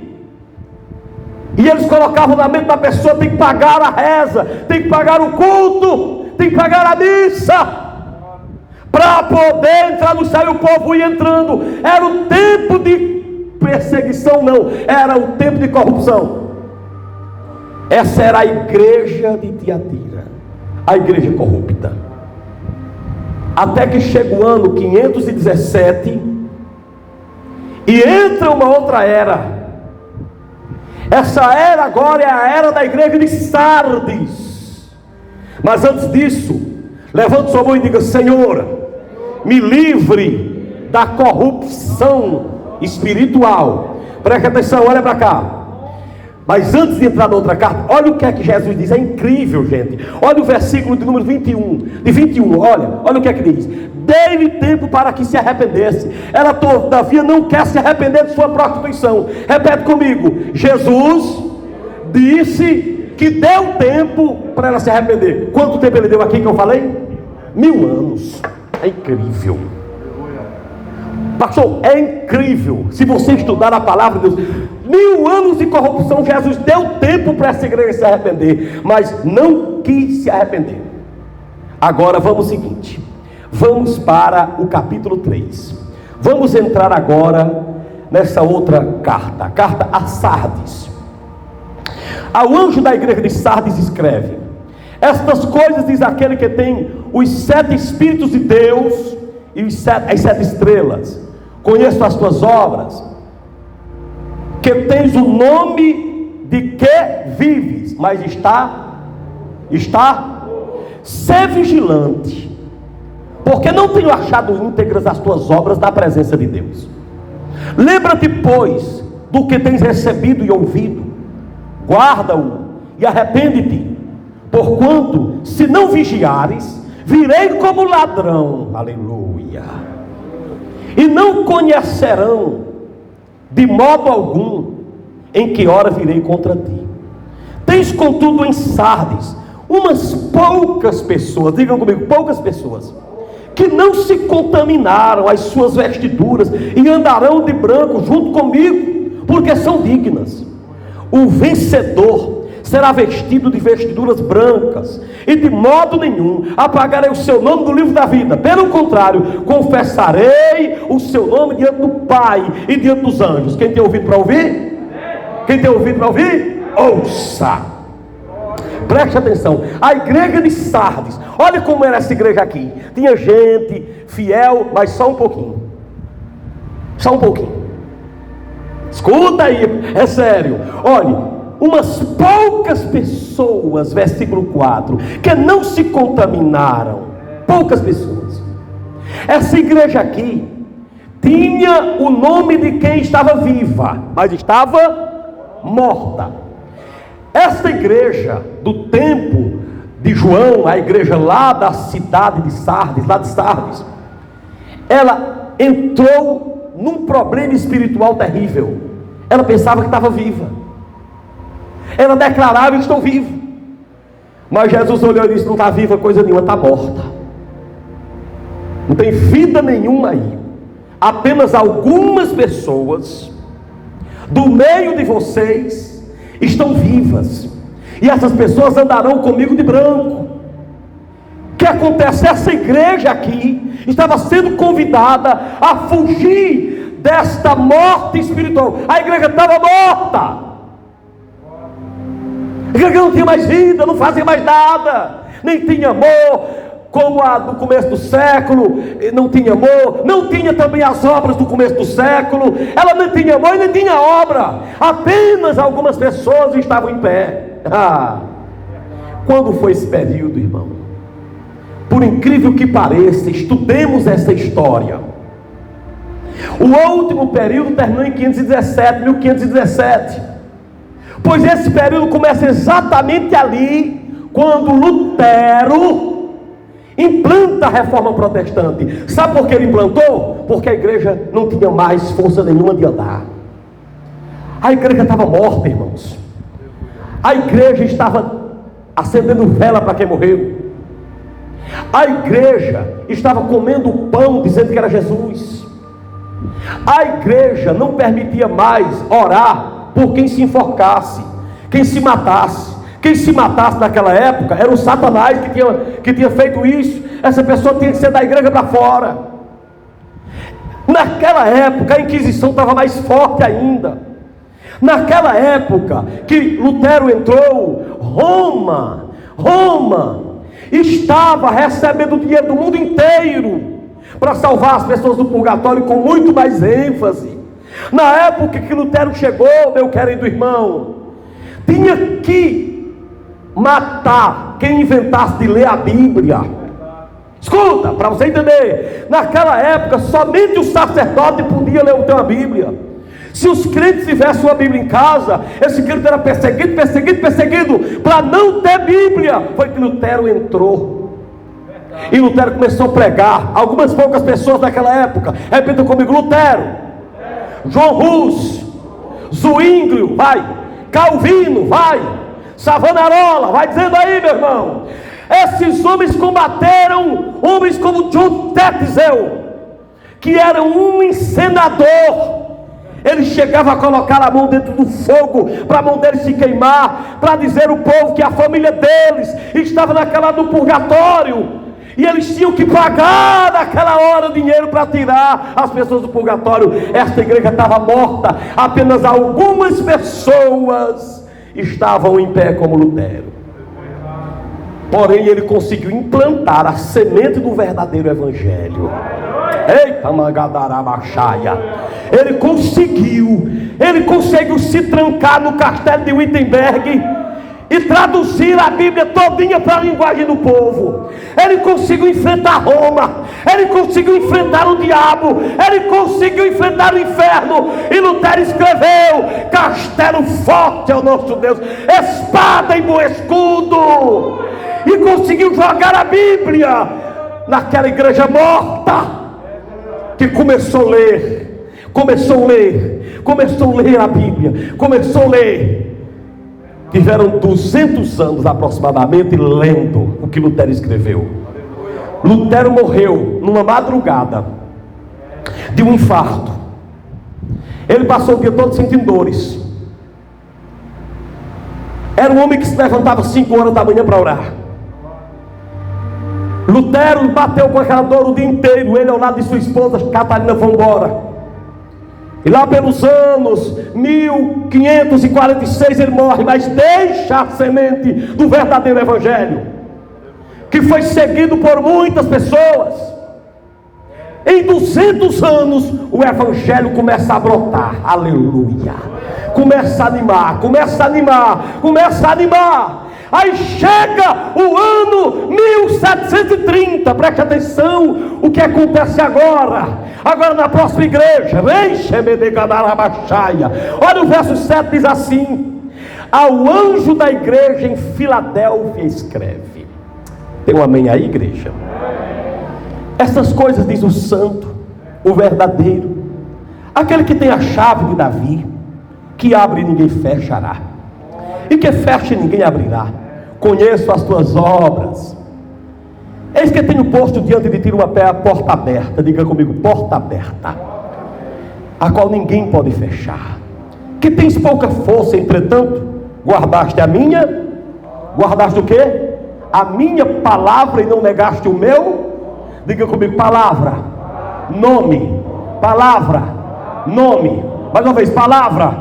E eles colocavam na mente da pessoa: tem que pagar a reza, tem que pagar o culto, tem que pagar a missa para poder entrar no céu. E o povo ia entrando. Era o tempo de perseguição? Não, era o tempo de corrupção. Essa era a igreja de Tiatira, a igreja corrupta. Até que chega o ano 517 e entra uma outra era. Essa era agora é a era da igreja de Sardes. Mas antes disso, levante sua mão e diga: Senhor, me livre da corrupção espiritual. Preste atenção, olha para cá. Mas antes de entrar na outra carta, olha o que é que Jesus diz. É incrível, gente. Olha o versículo de número 21, olha o que é que diz: dei-lhe tempo para que se arrependesse. Ela todavia não quer se arrepender de sua prostituição. Repete comigo: Jesus disse que deu tempo para ela se arrepender. Quanto tempo ele deu aqui que eu falei? 1000 anos. É incrível. Pastor, é incrível. Se você estudar a palavra de Deus, 1000 anos de corrupção, Jesus deu tempo para essa igreja se arrepender, mas não quis se arrepender. Agora vamos ao seguinte, vamos para o capítulo 3. Vamos entrar agora nessa outra carta, a carta a Sardes. Ao anjo da igreja de Sardes escreve: estas coisas diz aquele que tem os 7 Espíritos de Deus e as 7 estrelas. Conheço as tuas obras, que tens o nome de que vives, mas sê vigilante, porque não tenho achado íntegras as tuas obras na presença de Deus. Lembra-te, pois, do que tens recebido e ouvido, guarda-o e arrepende-te, porquanto, se não vigiares, virei como ladrão. Aleluia. E não conhecerão de modo algum em que hora virei contra ti. Tens contudo em Sardes umas poucas pessoas, digam comigo, poucas pessoas, que não se contaminaram as suas vestiduras e andarão de branco junto comigo, porque são dignas. O vencedor será vestido de vestiduras brancas, e de modo nenhum apagarei o seu nome do livro da vida. Pelo contrário, confessarei o seu nome diante do Pai e diante dos anjos. Quem tem ouvido para ouvir? Quem tem ouvido para ouvir? Ouça. Preste atenção. A igreja de Sardes, olha como era essa igreja aqui. Tinha gente fiel, mas só um pouquinho. Só um pouquinho. Escuta aí, é sério. Olhe, umas poucas pessoas, versículo 4, que não se contaminaram. Poucas pessoas. Essa igreja aqui tinha o nome de quem estava viva, mas estava morta. Esta igreja do tempo de João, a igreja lá da cidade de Sardes, ela entrou num problema espiritual terrível. Ela pensava que estava viva. Ela declarava: estou vivo. Mas Jesus olhou e disse: não está viva coisa nenhuma, está morta. Não tem vida nenhuma aí. Apenas algumas pessoas do meio de vocês estão vivas, e essas pessoas andarão comigo de branco. O que acontece? Essa igreja aqui estava sendo convidada a fugir desta morte espiritual. A igreja estava morta. A igreja não tinha mais vida, não fazia mais nada, nem tinha amor, como a do começo do século. Não tinha amor, não tinha também as obras do começo do século. Ela não tinha amor e nem tinha obra. Apenas algumas pessoas estavam em pé. Quando foi esse período, irmão? Por incrível que pareça, estudemos essa história. O último período terminou em 1517. Pois esse período começa exatamente ali, quando Lutero implanta a reforma protestante. Sabe por que ele implantou? Porque a igreja não tinha mais força nenhuma de andar. A igreja estava morta, irmãos. A igreja estava acendendo vela para quem morreu. A igreja estava comendo o pão dizendo que era Jesus. A igreja não permitia mais orar por quem se enforcasse. quem se matasse. Quem se matasse naquela época era o Satanás que tinha feito isso. Essa pessoa tinha que ser da igreja para fora. Naquela época a Inquisição estava mais forte ainda. Naquela época que Lutero entrou, Roma estava recebendo dinheiro do mundo inteiro para salvar as pessoas do purgatório com muito mais ênfase. Na época que Lutero chegou, meu querido irmão, tinha que matar quem inventasse de ler a Bíblia. Escuta, para você entender, naquela época somente o sacerdote podia ler a Bíblia. Se os crentes tivessem uma Bíblia em casa, esse crente era perseguido para não ter Bíblia. Foi que Lutero entrou e Lutero começou a pregar. Algumas poucas pessoas naquela época, repita comigo: Lutero, João Hus, Zwinglio, vai, Calvino, vai, Savonarola, vai dizendo aí, meu irmão. Esses homens combateram homens como John Tetzel, que era um encenador. Ele chegava a colocar a mão dentro do fogo, para a mão deles se queimar, para dizer ao povo que a família deles estava naquela do purgatório, e eles tinham que pagar naquela hora dinheiro para tirar as pessoas do purgatório. Esta igreja estava morta, apenas algumas pessoas estavam em pé como Lutero. Porém ele conseguiu implantar a semente do verdadeiro evangelho. Eita, Mangadarabaxaia. Ele conseguiu se trancar no castelo de Wittenberg e traduzir a Bíblia todinha para a linguagem do povo. Ele conseguiu enfrentar Roma, ele conseguiu enfrentar o diabo, ele conseguiu enfrentar o inferno. E Lutero escreveu: castelo forte é o nosso Deus, espada e bom escudo. E conseguiu jogar a Bíblia naquela igreja morta, que começou a ler a Bíblia, começou a ler. Tiveram 200 anos aproximadamente lendo o que Lutero escreveu. Lutero morreu numa madrugada de um infarto. Ele passou o dia todo sentindo dores. Era um homem que se levantava 5 horas da manhã para orar. Lutero bateu com aquela dor o dia inteiro. Ele ao lado de sua esposa Catarina vão embora. E lá pelos anos 1546 ele morre, mas deixa a semente do verdadeiro evangelho, que foi seguido por muitas pessoas. Em 200 anos o evangelho começa a brotar. Aleluia. Começa a animar. Aí chega o ano 1730, preste atenção o que acontece agora na próxima igreja. Olha o verso 7, diz assim: ao anjo da igreja em Filadélfia escreve. Tem um amém aí, igreja? Essas coisas diz o santo, o verdadeiro, aquele que tem a chave de Davi, que abre e ninguém fechará, e que fecha e ninguém abrirá. Conheço as tuas obras. Eis que tenho posto diante de ti uma porta aberta. Diga comigo: porta aberta, a qual ninguém pode fechar. Que tens pouca força, entretanto guardaste o quê? A minha palavra, e não negaste o meu. Diga comigo: palavra, nome, palavra, nome. Mais uma vez: palavra,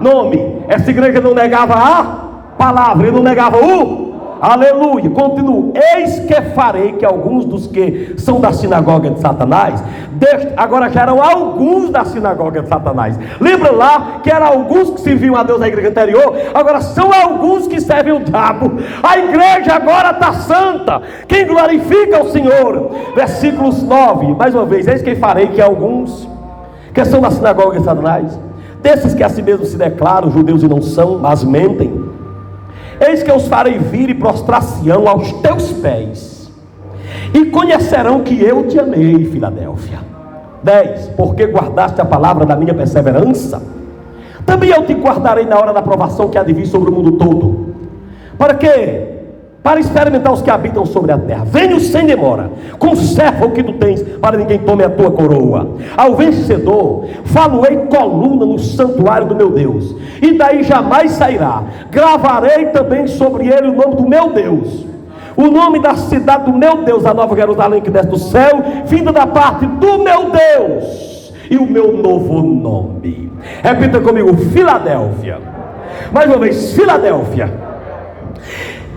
nome. Essa igreja não negava a palavra, ele não negava o aleluia. Continua: eis que farei que alguns dos que são da sinagoga de Satanás, agora já eram alguns da sinagoga de Satanás. Lembra lá que eram alguns que serviam a Deus na igreja anterior, agora são alguns que servem o diabo. A igreja agora está santa. Quem glorifica o Senhor? Versículos 9, mais uma vez: eis que farei que alguns que são da sinagoga de Satanás, desses que a si mesmos se declaram judeus e não são, mas mentem, eis que os farei vir e prostrar-se-ão aos teus pés, e conhecerão que eu te amei, Filadélfia. 10. Porque guardaste a palavra da minha perseverança, também eu te guardarei na hora da provação que há de vir sobre o mundo todo. Para quê? para experimentar os que habitam sobre a terra. Venho sem demora, conserva o que tu tens, para ninguém tome a tua coroa. Ao vencedor, falo-ei coluna no santuário do meu Deus, e daí jamais sairá. Gravarei também sobre ele o nome do meu Deus, o nome da cidade do meu Deus, a nova Jerusalém que desce do céu, vinda da parte do meu Deus, e o meu novo nome. Repita comigo: Filadélfia. Mais uma vez: Filadélfia.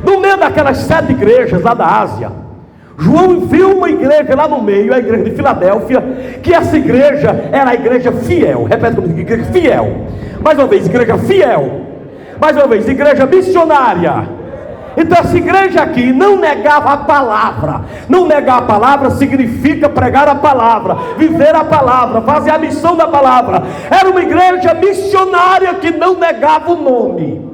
No meio daquelas 7 igrejas lá da Ásia, João viu uma igreja lá no meio, a igreja de Filadélfia, que essa igreja era a igreja fiel. Repete comigo: igreja fiel. Mais uma vez: igreja fiel. Mais uma vez: igreja missionária. Então essa igreja aqui não negava a palavra. Não negar a palavra significa pregar a palavra, viver a palavra, fazer a missão da palavra. Era uma igreja missionária que não negava o nome.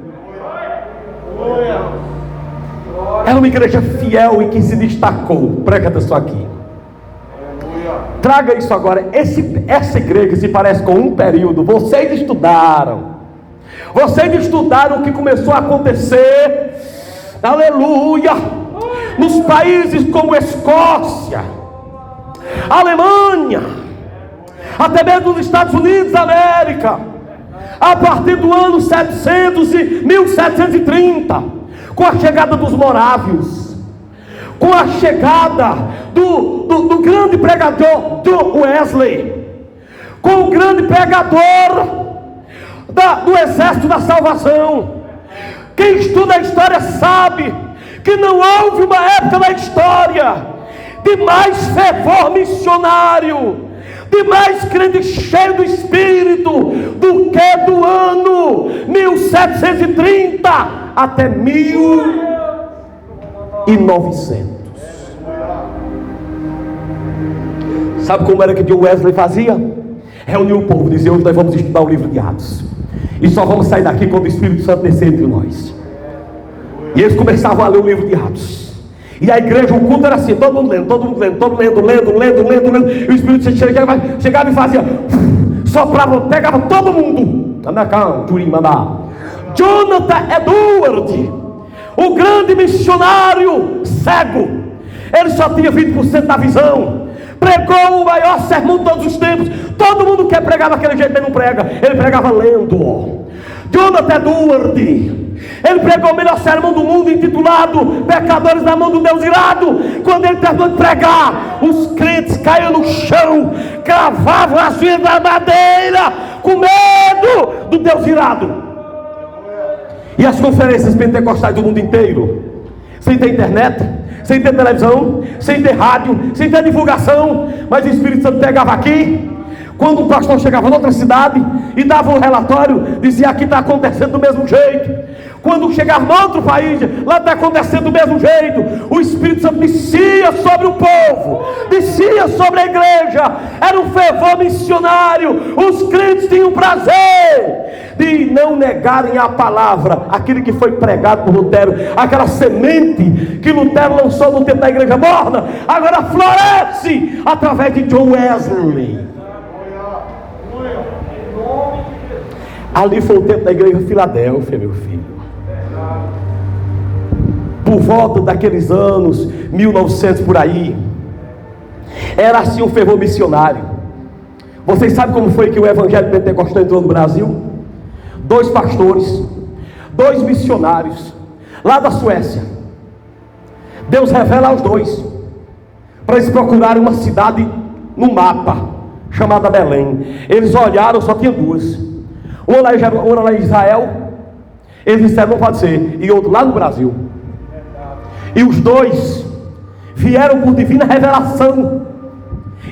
Era uma igreja fiel e que se destacou. Presta atenção aqui. Traga isso agora. Essa igreja se parece com um período. Vocês estudaram o que começou a acontecer, aleluia, nos países como Escócia, Alemanha, até mesmo nos Estados Unidos da América, a partir do ano 1730, com a chegada dos morávios, com a chegada do grande pregador John Wesley, com o grande pregador do exército da salvação. Quem estuda a história sabe que não houve uma época na história de mais fervor missionário, de mais crente cheio do Espírito, do que do ano 1730 até 1900. Sabe como era que John Wesley fazia? Reuniu o povo, dizia: hoje nós vamos estudar o livro de Atos, e só vamos sair daqui quando o Espírito Santo descer entre nós. E eles começavam a ler o livro de Atos. E a igreja, o culto era assim, todo mundo lendo, e o Espírito Santo chegava e fazia, soprava, pegava todo mundo. Jonathan Edwards, o grande missionário cego, ele só tinha 20% da visão, pregou o maior sermão de todos os tempos. Todo mundo quer pregar daquele jeito, ele não prega, ele pregava lendo. Jonathan Edwards, ele pregou o melhor sermão do mundo, intitulado Pecadores na Mão do Deus Irado. Quando ele terminou de pregar, os crentes caíam no chão, cravavam as unhas da madeira, com medo do Deus Irado. E as conferências pentecostais do mundo inteiro, sem ter internet, sem ter televisão, sem ter rádio, sem ter divulgação, mas o Espírito Santo pegava aqui. Quando o pastor chegava em outra cidade e dava um relatório, dizia: aqui está acontecendo do mesmo jeito. Quando chegava em outro país, lá está acontecendo do mesmo jeito. O Espírito Santo descia sobre o povo, descia sobre a igreja. Era um fervor missionário. Os crentes tinham prazer de não negarem a palavra, aquilo que foi pregado por Lutero, aquela semente que Lutero lançou no tempo da igreja morna, agora floresce através de John Wesley. Ali foi o tempo da igreja de Filadélfia, meu filho. Por volta daqueles anos 1900 por aí, era assim um fervor missionário. Vocês sabem como foi que o evangelho pentecostal entrou no Brasil? 2 pastores, 2 missionários lá da Suécia. Deus revela aos 2 para eles procurarem uma cidade no mapa chamada Belém. Eles olharam, só tinha 2. Uma lá em Israel, eles disseram: não pode ser. E outro lá no Brasil. E os 2 vieram por divina revelação.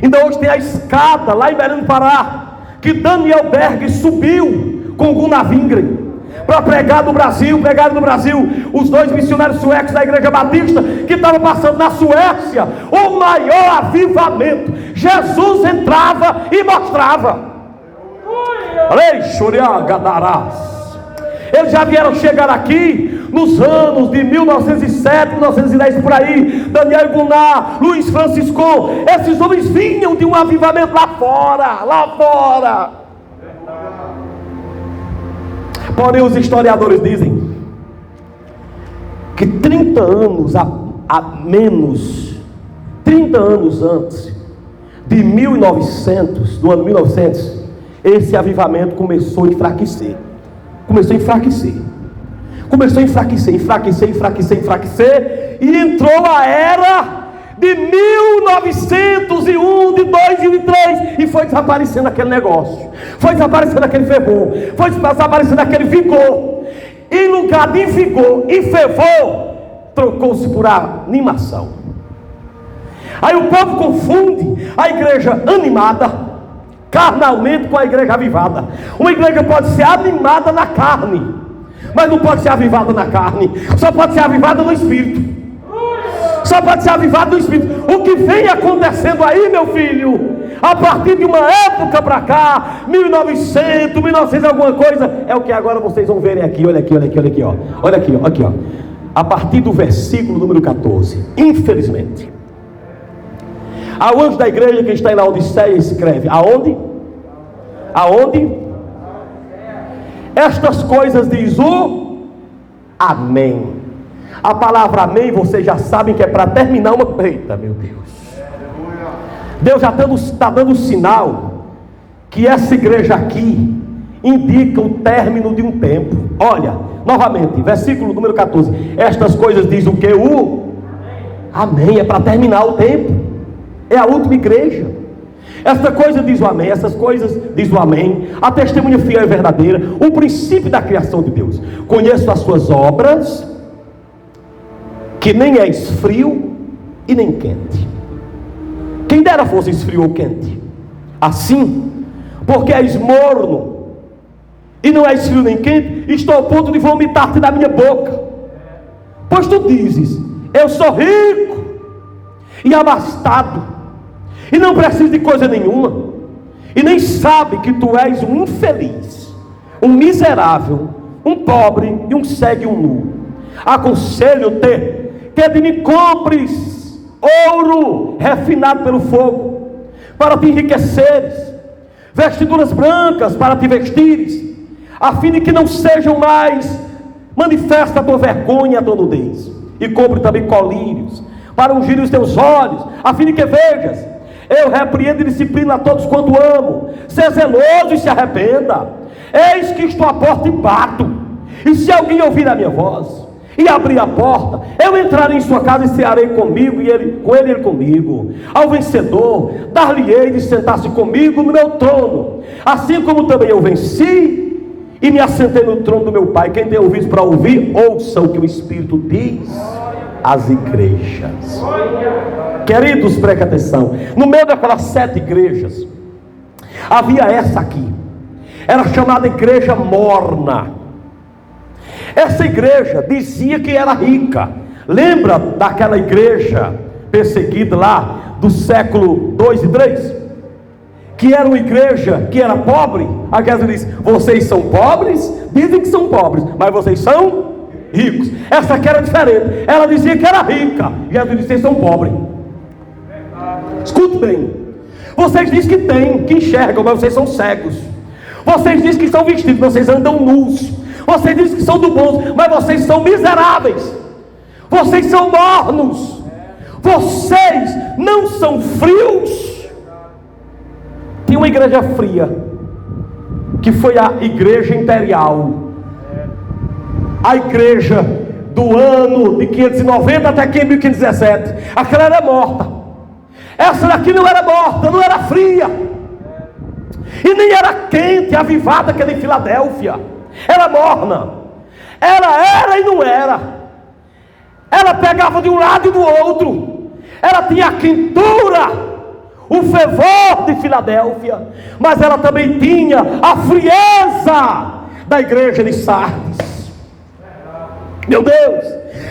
Ainda hoje tem a escada lá em Belém do Pará, que Daniel Berg subiu com Gunnar Wingren para pregar no Brasil. Pregaram no Brasil os 2 missionários suecos da igreja batista, que estavam passando na Suécia o maior avivamento. Jesus entrava e mostrava. Eles já vieram chegar aqui nos anos de 1907, 1910 por aí. Daniel Gunnar, Luiz Francisco, esses homens vinham de um avivamento lá fora. Porém os historiadores dizem que 30 anos a menos, 30 anos antes de 1900, do ano 1900, esse avivamento começou a enfraquecer. E entrou a era de 1901, de 2 e de 3, e foi desaparecendo aquele negócio, foi desaparecendo aquele fervor, foi desaparecendo aquele vigor. Em lugar de vigor e fervor, trocou-se por animação. Aí o povo confunde a igreja animada carnalmente com a igreja avivada. Uma igreja pode ser animada na carne, mas não pode ser avivada na carne. Só pode ser avivada no Espírito. Só pode ser avivada no Espírito. O que vem acontecendo aí, meu filho, a partir de uma época para cá, 1900, 1900 alguma coisa, é o que agora vocês vão verem aqui. Olha aqui, ó. Olha aqui, ó. A partir do versículo número 14, infelizmente, ao anjo da igreja que está em Laodiceia escreve: aonde? Estas coisas diz o Amém. A palavra amém, vocês já sabem que é para terminar uma... Eita, meu Deus. Deus já está dando sinal que essa igreja aqui indica o término de um tempo. Olha, novamente, versículo número 14. Estas coisas diz o que? O Amém. É para terminar o tempo. É a última igreja. Esta coisa diz o Amém. Essas coisas diz o Amém. A testemunha fiel e verdadeira, o princípio da criação de Deus. Conheço as suas obras, que nem és frio e nem quente. Quem dera fosse frio ou quente. Assim, porque és morno e não és frio nem quente, estou ao ponto de vomitar-te da minha boca. Pois tu dizes: eu sou rico e abastado, e não preciso de coisa nenhuma, e nem sabe que tu és um infeliz, um miserável, um pobre e um cego e um nu. Aconselho-te que de mim compres ouro refinado pelo fogo, para te enriqueceres, vestiduras brancas para te vestires, a fim de que não sejam mais manifesta a tua vergonha e a tua nudez. E compre também colírios para ungir os teus olhos, a fim de que vejas. Eu repreendo e disciplino a todos quanto amo. Seja zeloso e se arrependa. Eis que estou à porta e bato, e se alguém ouvir a minha voz e abrir a porta, eu entrarei em sua casa e cearei comigo, e ele comigo. Ao vencedor dar-lhe-ei de sentar-se comigo no meu trono, assim como também eu venci e me assentei no trono do meu Pai. Quem tem ouvidos para ouvir, ouça o que o Espírito diz às igrejas. Queridos, preste atenção. No meio daquelas 7 igrejas, havia essa aqui, era chamada igreja morna. Essa igreja dizia que era rica. Lembra daquela igreja perseguida lá do século 2 e 3? Que era uma igreja que era pobre. A Jesus diz: vocês são pobres, dizem que são pobres, mas vocês são ricos. Essa aqui era diferente. Ela dizia que era rica. Jesus disse: vocês são pobres. Escute bem. Vocês dizem que tem, que enxergam, mas vocês são cegos. Vocês dizem que são vestidos, mas vocês andam nus. Vocês dizem que são do bom, mas vocês são miseráveis. Vocês são mornos. Vocês não são frios. Tem uma igreja fria, que foi a igreja imperial, a igreja do ano de 590 até aqui em 1517. Aquela era morta. Essa daqui não era morta, não era fria, e nem era quente, avivada, aquela em Filadélfia. Era morna. Ela era e não era. Ela pegava de um lado e do outro. Ela tinha a quentura, o fervor de Filadélfia, mas ela também tinha a frieza da igreja de Sardes. Meu Deus,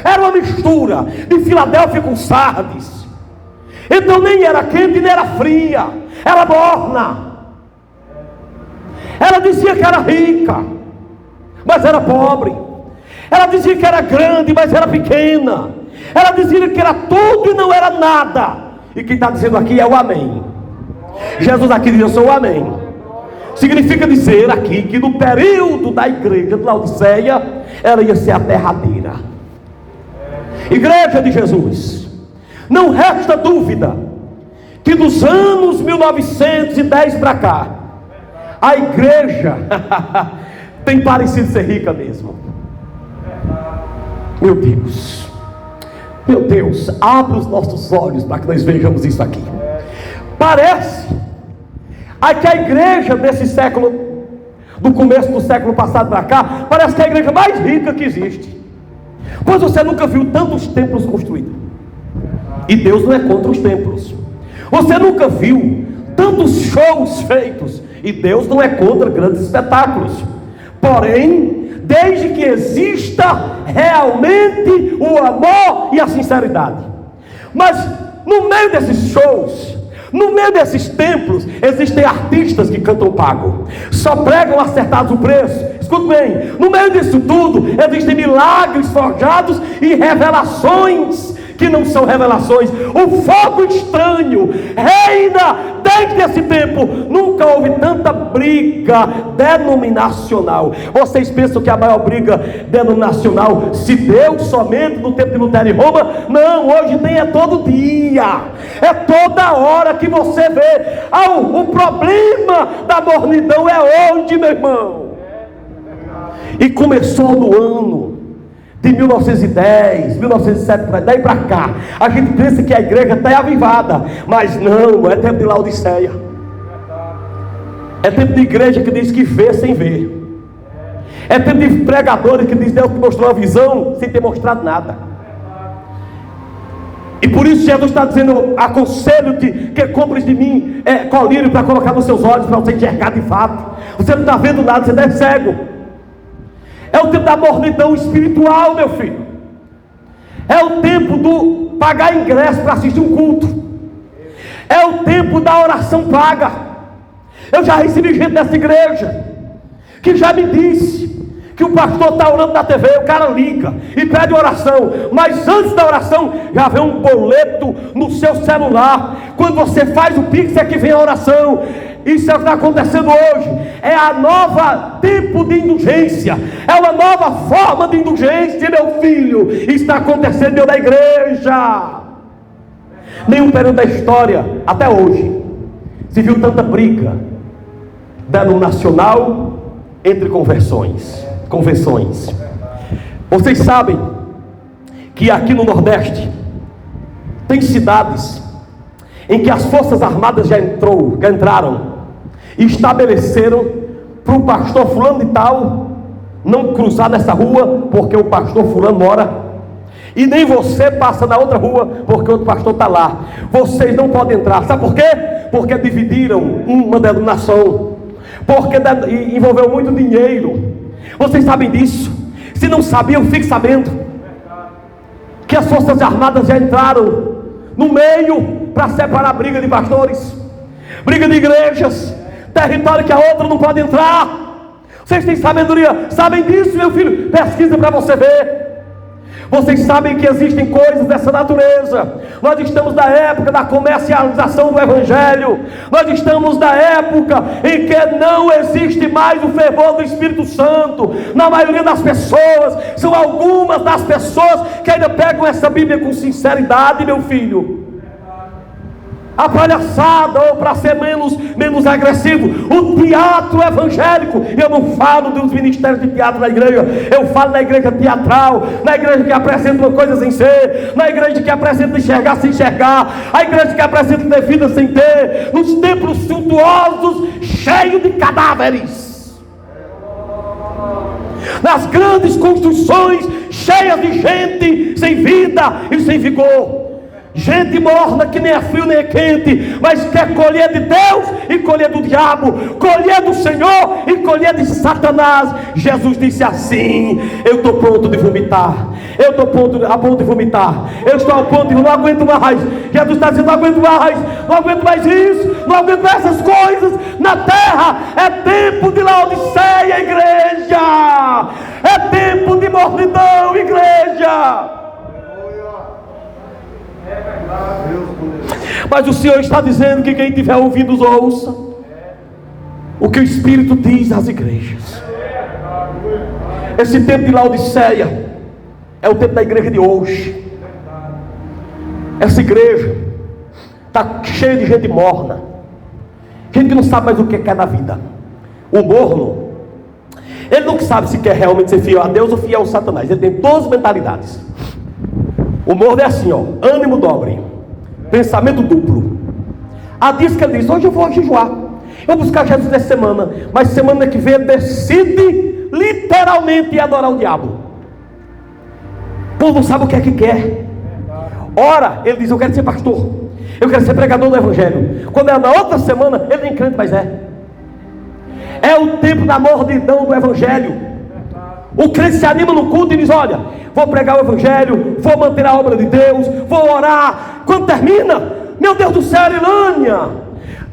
era uma mistura de Filadélfia com Sardes. Então nem era quente nem era fria, era morna. Ela dizia que era rica, mas era pobre. Ela dizia que era grande, mas era pequena. Ela dizia que era tudo e não era nada. E quem está dizendo aqui é o Amém. Jesus aqui diz: eu sou o Amém. Significa dizer aqui que no período da igreja de Laodiceia, ela ia ser a derradeira. Igreja de Jesus, não resta dúvida que dos anos 1910 para cá, a igreja tem parecido ser rica mesmo. Meu Deus, abre os nossos olhos para que nós vejamos isso aqui. Parece que a igreja desse século, do começo do século passado para cá, parece que é a igreja mais rica que existe. Pois você nunca viu tantos templos construídos, e Deus não é contra os templos. Você nunca viu tantos shows feitos, e Deus não é contra grandes espetáculos. Porém, desde que exista realmente o amor e a sinceridade. Mas no meio desses shows, no meio desses templos, existem artistas que cantam pago, só pregam acertados o preço. Escute bem, no meio disso tudo existem milagres forjados e revelações que não são revelações. O fogo estranho reina desde esse tempo. Nunca houve tanta briga denominacional. Vocês pensam que a maior briga denominacional se deu somente no tempo de Lutero em Roma? Não, hoje tem todo dia, é toda hora que você vê. O problema da mornidão é onde, meu irmão? E começou no ano de 1910, 1907, daí para cá, a gente pensa que a igreja está avivada, mas não, é tempo de Laodiceia. É tempo de igreja que diz que vê sem ver. É tempo de pregadores que diz Deus que mostrou a visão sem ter mostrado nada. E por isso Jesus está dizendo: aconselho-te que compres de mim colírio para colocar nos seus olhos, para você enxergar de fato. Você não está vendo nada, você está cego. É o tempo da mornidão espiritual, meu filho. É o tempo do pagar ingresso para assistir um culto. É o tempo da oração paga. Eu já recebi gente dessa igreja que já me disse que o pastor está orando na TV, o cara liga e pede oração, mas antes da oração já vem um boleto no seu celular. Quando você faz o pix é que vem a oração. Isso é o que está acontecendo hoje. É a nova tipo de indulgência, é uma nova forma de indulgência, meu filho. Está acontecendo dentro da igreja. Nenhum período da história até hoje se viu tanta briga denominacional entre convenções. Vocês sabem que aqui no Nordeste tem cidades em que as forças armadas já entraram e estabeleceram para o pastor fulano de tal não cruzar nessa rua, porque o pastor fulano mora, e nem você passa na outra rua, porque outro pastor está lá. Vocês não podem entrar. Sabe por quê? Porque dividiram uma denominação, porque envolveu muito dinheiro. Vocês sabem disso? Se não sabiam, fique sabendo que as forças armadas já entraram no meio para separar briga de pastores, briga de igrejas, território que a outra não pode entrar. Vocês têm sabedoria, sabem disso, meu filho? Pesquisa para você ver. Vocês sabem que existem coisas dessa natureza. Nós estamos na época da comercialização do Evangelho. Nós estamos na época em que não existe mais o fervor do Espírito Santo na maioria das pessoas. São algumas das pessoas que ainda pegam essa Bíblia com sinceridade, meu filho. A palhaçada, ou para ser menos agressivo, o teatro evangélico. Eu não falo dos ministérios de teatro na igreja, eu falo na igreja teatral, na igreja que apresenta uma coisa sem ser, na igreja que apresenta enxergar sem enxergar, a igreja que apresenta ter vida sem ter, nos templos suntuosos cheios de cadáveres, nas grandes construções cheias de gente sem vida e sem vigor. Gente morna que nem é frio nem é quente, mas quer colher de Deus e colher do diabo, colher do Senhor e colher de Satanás. Jesus disse assim: eu estou pronto de vomitar, eu estou a ponto de vomitar, eu estou ao ponto de não aguento mais. Jesus está dizendo: não aguento mais isso, não aguento mais essas coisas na terra. É tempo de Laodiceia, igreja, é tempo de mornidão, igreja. Mas o Senhor está dizendo que quem tiver ouvidos ouça o que o Espírito diz às igrejas. Esse tempo de Laodiceia é o tempo da igreja de hoje. Essa igreja está cheia de gente morna, gente que não sabe mais o que quer na vida. O morno, ele não sabe se quer realmente ser fiel a Deus ou fiel ao Satanás. Ele tem duas mentalidades. O morno é assim, ó: ânimo dobre, pensamento duplo. Há dias que ele diz: hoje eu vou jejuar, eu vou buscar Jesus nessa semana, mas semana que vem ele decide literalmente adorar o diabo. O povo não sabe o que é que quer. Ora, ele diz: eu quero ser pastor, eu quero ser pregador do evangelho. Quando é na outra semana, ele nem crente mais é. É o tempo da mordidão do evangelho. O crente se anima no culto e diz: olha, vou pregar o evangelho, vou manter a obra de Deus, vou orar. Quando termina, meu Deus do céu, Ilânia,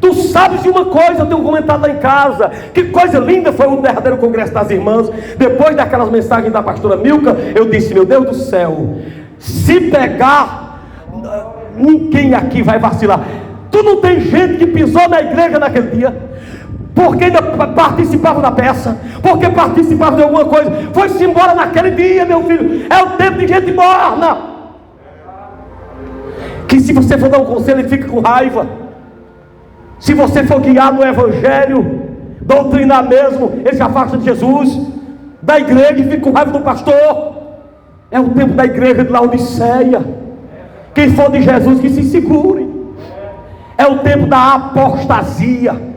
tu sabes de uma coisa, eu tenho comentado lá em casa, que coisa linda foi o derradeiro congresso das irmãs. Depois daquelas mensagens da pastora Milka, eu disse: meu Deus do céu, se pegar, ninguém aqui vai vacilar. Tu não tem gente que pisou na igreja naquele dia porque ainda participava da peça, porque participava de alguma coisa, foi-se embora naquele dia, meu filho. É o tempo de gente morna, que se você for dar um conselho, ele fica com raiva. Se você for guiar no evangelho, doutrinar mesmo, ele se afasta de Jesus, da igreja, e fica com raiva do pastor. É o tempo da igreja de Laodiceia. Quem for de Jesus, que se segure. É o tempo da apostasia.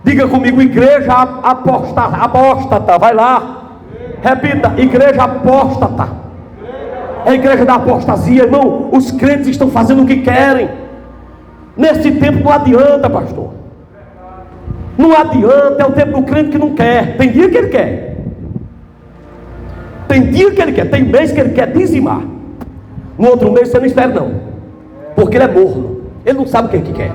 Diga comigo: igreja apóstata. Vai lá, repita: igreja apóstata. É a igreja da apostasia, irmão. Os crentes estão fazendo o que querem. Nesse tempo não adianta, pastor. Não adianta. É o tempo do crente que não quer. Tem dia que ele quer, tem dia que ele quer, tem mês que ele quer dizimar. No outro mês você não espera não, porque ele é morno, ele não sabe o que é que quer.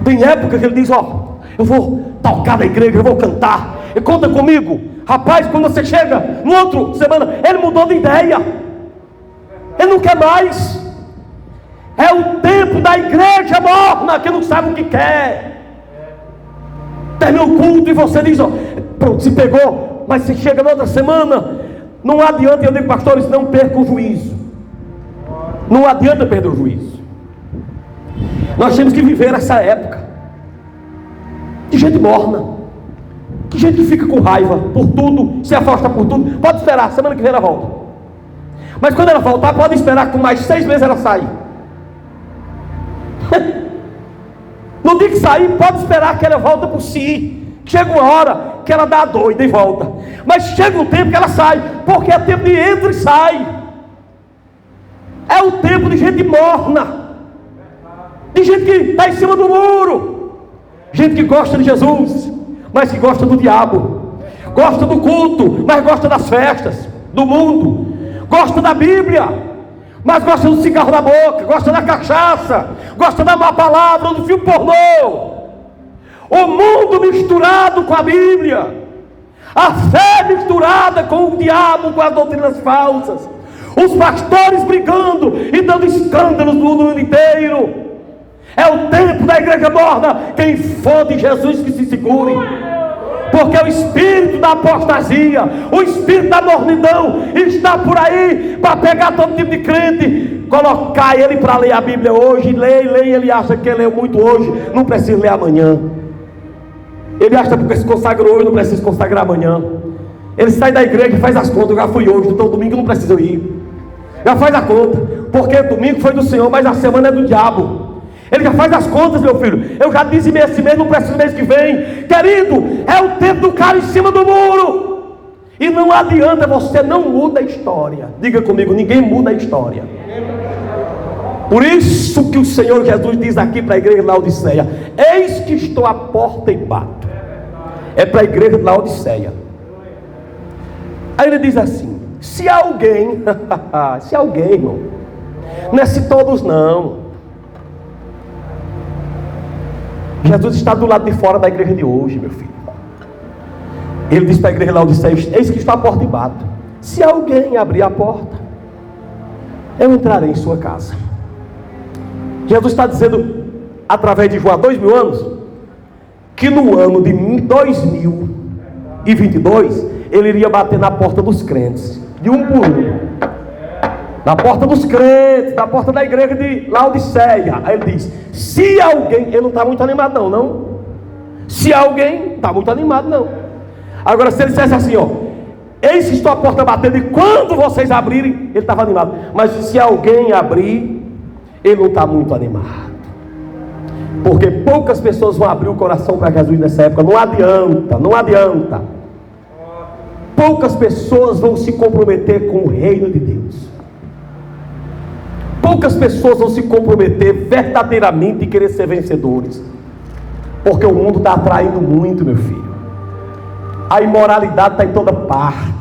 Tem época que ele diz: ó, eu vou tocar na igreja, eu vou cantar, e conta comigo. Rapaz, quando você chega no outro semana, ele mudou de ideia, ele não quer mais. É o tempo da igreja morna, que não sabe o que quer. Termina o culto e você diz: ó, pronto, se pegou. Mas se chega na outra semana, não adianta. Eu digo: pastores, não percam o juízo. Não adianta perder o juízo. Nós temos que viver essa época de gente morna, de gente que fica com raiva por tudo, se afasta por tudo. Pode esperar, semana que vem ela volta. Mas quando ela voltar, pode esperar que com mais 6 meses ela sai. No dia que sair, pode esperar que ela volta por si. Chega uma hora que ela dá a doida e volta. Mas chega um tempo que ela sai, porque é tempo de entra e sai. É o tempo de gente morna, de gente que está em cima do muro, gente que gosta de Jesus, mas que gosta do diabo, gosta do culto, mas gosta das festas, do mundo, gosta da Bíblia, mas gosta do cigarro na boca, gosta da cachaça, gosta da má palavra, do filme pornô. O mundo misturado com a Bíblia, a fé misturada com o diabo, com as doutrinas falsas, os pastores brigando e dando escândalos no mundo inteiro. É o tempo da igreja morna. Quem for de Jesus, que se segure, porque o espírito da apostasia, o espírito da mornidão está por aí para pegar todo tipo de crente, colocar ele para ler a Bíblia hoje. Lê, ele acha que leu muito hoje, não precisa ler amanhã. Ele acha que porque se consagrou hoje, não precisa se consagrar amanhã. Ele sai da igreja e faz as contas: eu já fui hoje, então domingo não precisa ir. Já faz a conta, porque domingo foi do Senhor, mas a semana é do diabo. Ele já faz as contas, meu filho: eu já dizimei esse mês, não preciso mês que vem. Querido, é o tempo do cara em cima do muro. E não adianta, você não muda a história. Diga comigo: ninguém muda a história. Por isso que o Senhor Jesus diz aqui para a igreja de Laodiceia: eis que estou à porta e bato. É para a igreja de Laodiceia. Aí ele diz assim: se alguém se alguém, irmão, não é se todos não. Jesus está do lado de fora da igreja de hoje, meu filho. Ele diz para a igreja de Laodiceia: eis que está à porta e bato. Se alguém abrir a porta, eu entrarei em sua casa. Jesus está dizendo, através de João, há 2000 anos, que no ano de 2022 ele iria bater na porta dos crentes, de um por um. na porta dos crentes, na porta da igreja de Laodiceia. Aí ele diz: se alguém, ele não está muito animado não. Se alguém, está muito animado não. Agora se ele dissesse assim, ó: eis que estou à porta batendo, e quando vocês abrirem, ele estava animado. Mas se alguém abrir, ele não está muito animado, porque poucas pessoas vão abrir o coração para Jesus nessa época. Não adianta. Poucas pessoas vão se comprometer com o reino de Deus. Poucas pessoas vão se comprometer verdadeiramente e querer ser vencedores, porque o mundo está atraindo muito, meu filho. A imoralidade está em toda parte.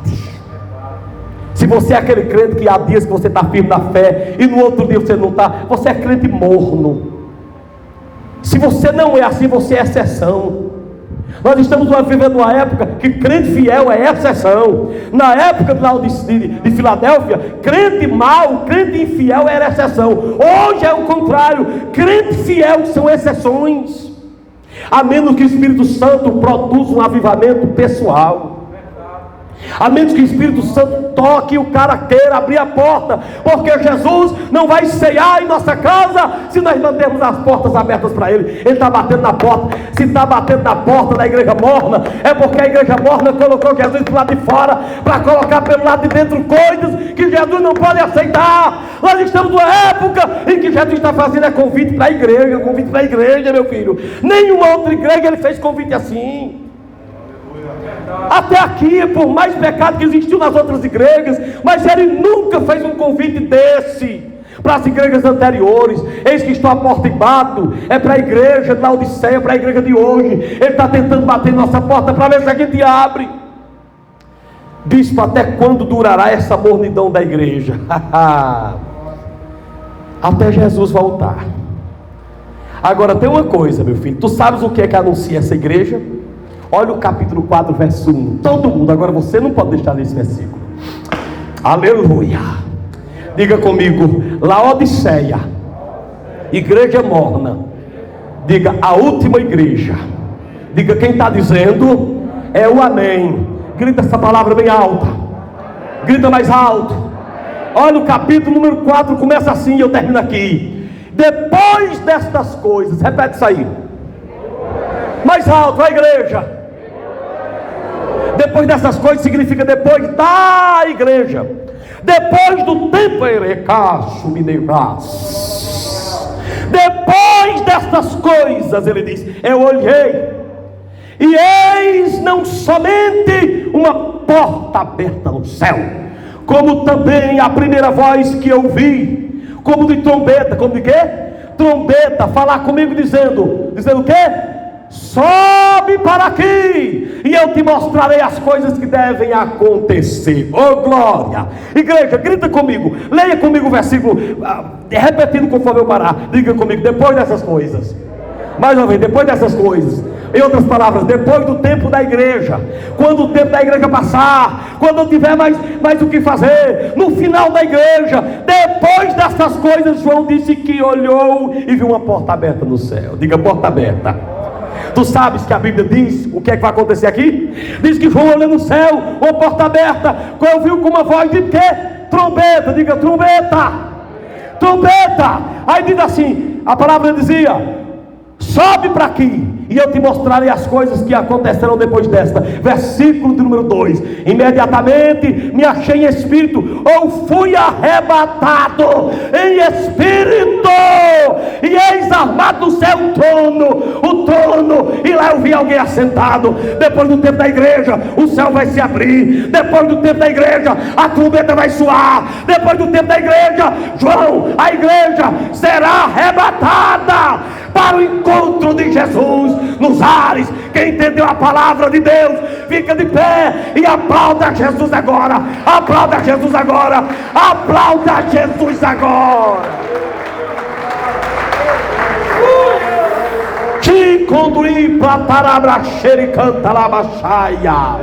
Se você é aquele crente que há dias que você está firme na fé e no outro dia você não está, você é crente morno. Se você não é assim, você é exceção. Nós estamos vivendo uma época que crente fiel é exceção. Na época de Filadélfia, crente mau, crente infiel era exceção. Hoje é o contrário, crente fiel são exceções. A menos que o Espírito Santo produza um avivamento pessoal, a menos que o Espírito Santo toque e o cara queira abrir a porta, porque Jesus não vai ceiar em nossa casa se nós mantermos as portas abertas para Ele. Ele está batendo na porta. Se está batendo na porta da igreja morna, é porque a igreja morna colocou Jesus do lado de fora para colocar pelo lado de dentro coisas que Jesus não pode aceitar. Nós estamos numa época em que Jesus está fazendo convite para a igreja, meu filho. Nenhuma outra igreja ele fez convite assim. Até aqui, por mais pecado que existiu nas outras igrejas, mas ele nunca fez um convite desse para as igrejas anteriores. Eis que estou à porta e bato. É para a igreja de Laodiceia, para a igreja de hoje. Ele está tentando bater nossa porta para ver se a gente abre. Bispo, até quando durará essa mornidão da igreja? Até Jesus voltar. Agora tem uma coisa, meu filho. Tu sabes o que é que anuncia essa igreja? Olha o capítulo 4, verso 1. Todo mundo, agora você não pode deixar nesse versículo. Aleluia. Diga comigo: Laodiceia, igreja morna. Diga: a última igreja. Diga: quem está dizendo é o amém. Grita essa palavra bem alta. Grita mais alto. Olha o capítulo número 4, começa assim e eu termino aqui. Depois destas coisas, repete isso aí. Mais alto, a igreja. Depois dessas coisas significa depois da igreja. Depois do tempo, depois destas coisas, ele diz: eu olhei, e eis não somente uma porta aberta no céu, como também a primeira voz que eu vi, como de trombeta. Como de quê? Trombeta, falar comigo dizendo o quê? Sobe para aqui, e eu te mostrarei as coisas que devem acontecer. Oh glória! Igreja, grita comigo, leia comigo o versículo, repetindo conforme eu parar. Diga comigo: depois dessas coisas. Mais uma vez: depois dessas coisas. Em outras palavras, depois do tempo da igreja, quando o tempo da igreja passar, quando não tiver mais o que fazer, no final da igreja, depois dessas coisas, João disse que olhou e viu uma porta aberta no céu. Diga: porta aberta. Tu sabes que a Bíblia diz o que é que vai acontecer aqui? Diz que João olhou no céu, uma porta aberta, ouviu com uma voz de quê? Trombeta. Diga: trombeta. Trombeta. Aí diz assim, a palavra dizia: sobe para aqui, e eu te mostrarei as coisas que acontecerão depois desta. Versículo de número 2: imediatamente me achei em espírito, ou fui arrebatado em espírito, e eis armado no céu o trono, e lá eu vi alguém assentado. Depois do tempo da igreja, o céu vai se abrir. Depois do tempo da igreja, a trombeta vai soar. Depois do tempo da igreja, João, a igreja será arrebatada para o encontro de Jesus nos ares. Quem entendeu a palavra de Deus, fica de pé e aplauda Jesus agora. Aplauda Jesus agora. Aplauda Jesus agora. Te condui para Tarabraxere canta la baixaia.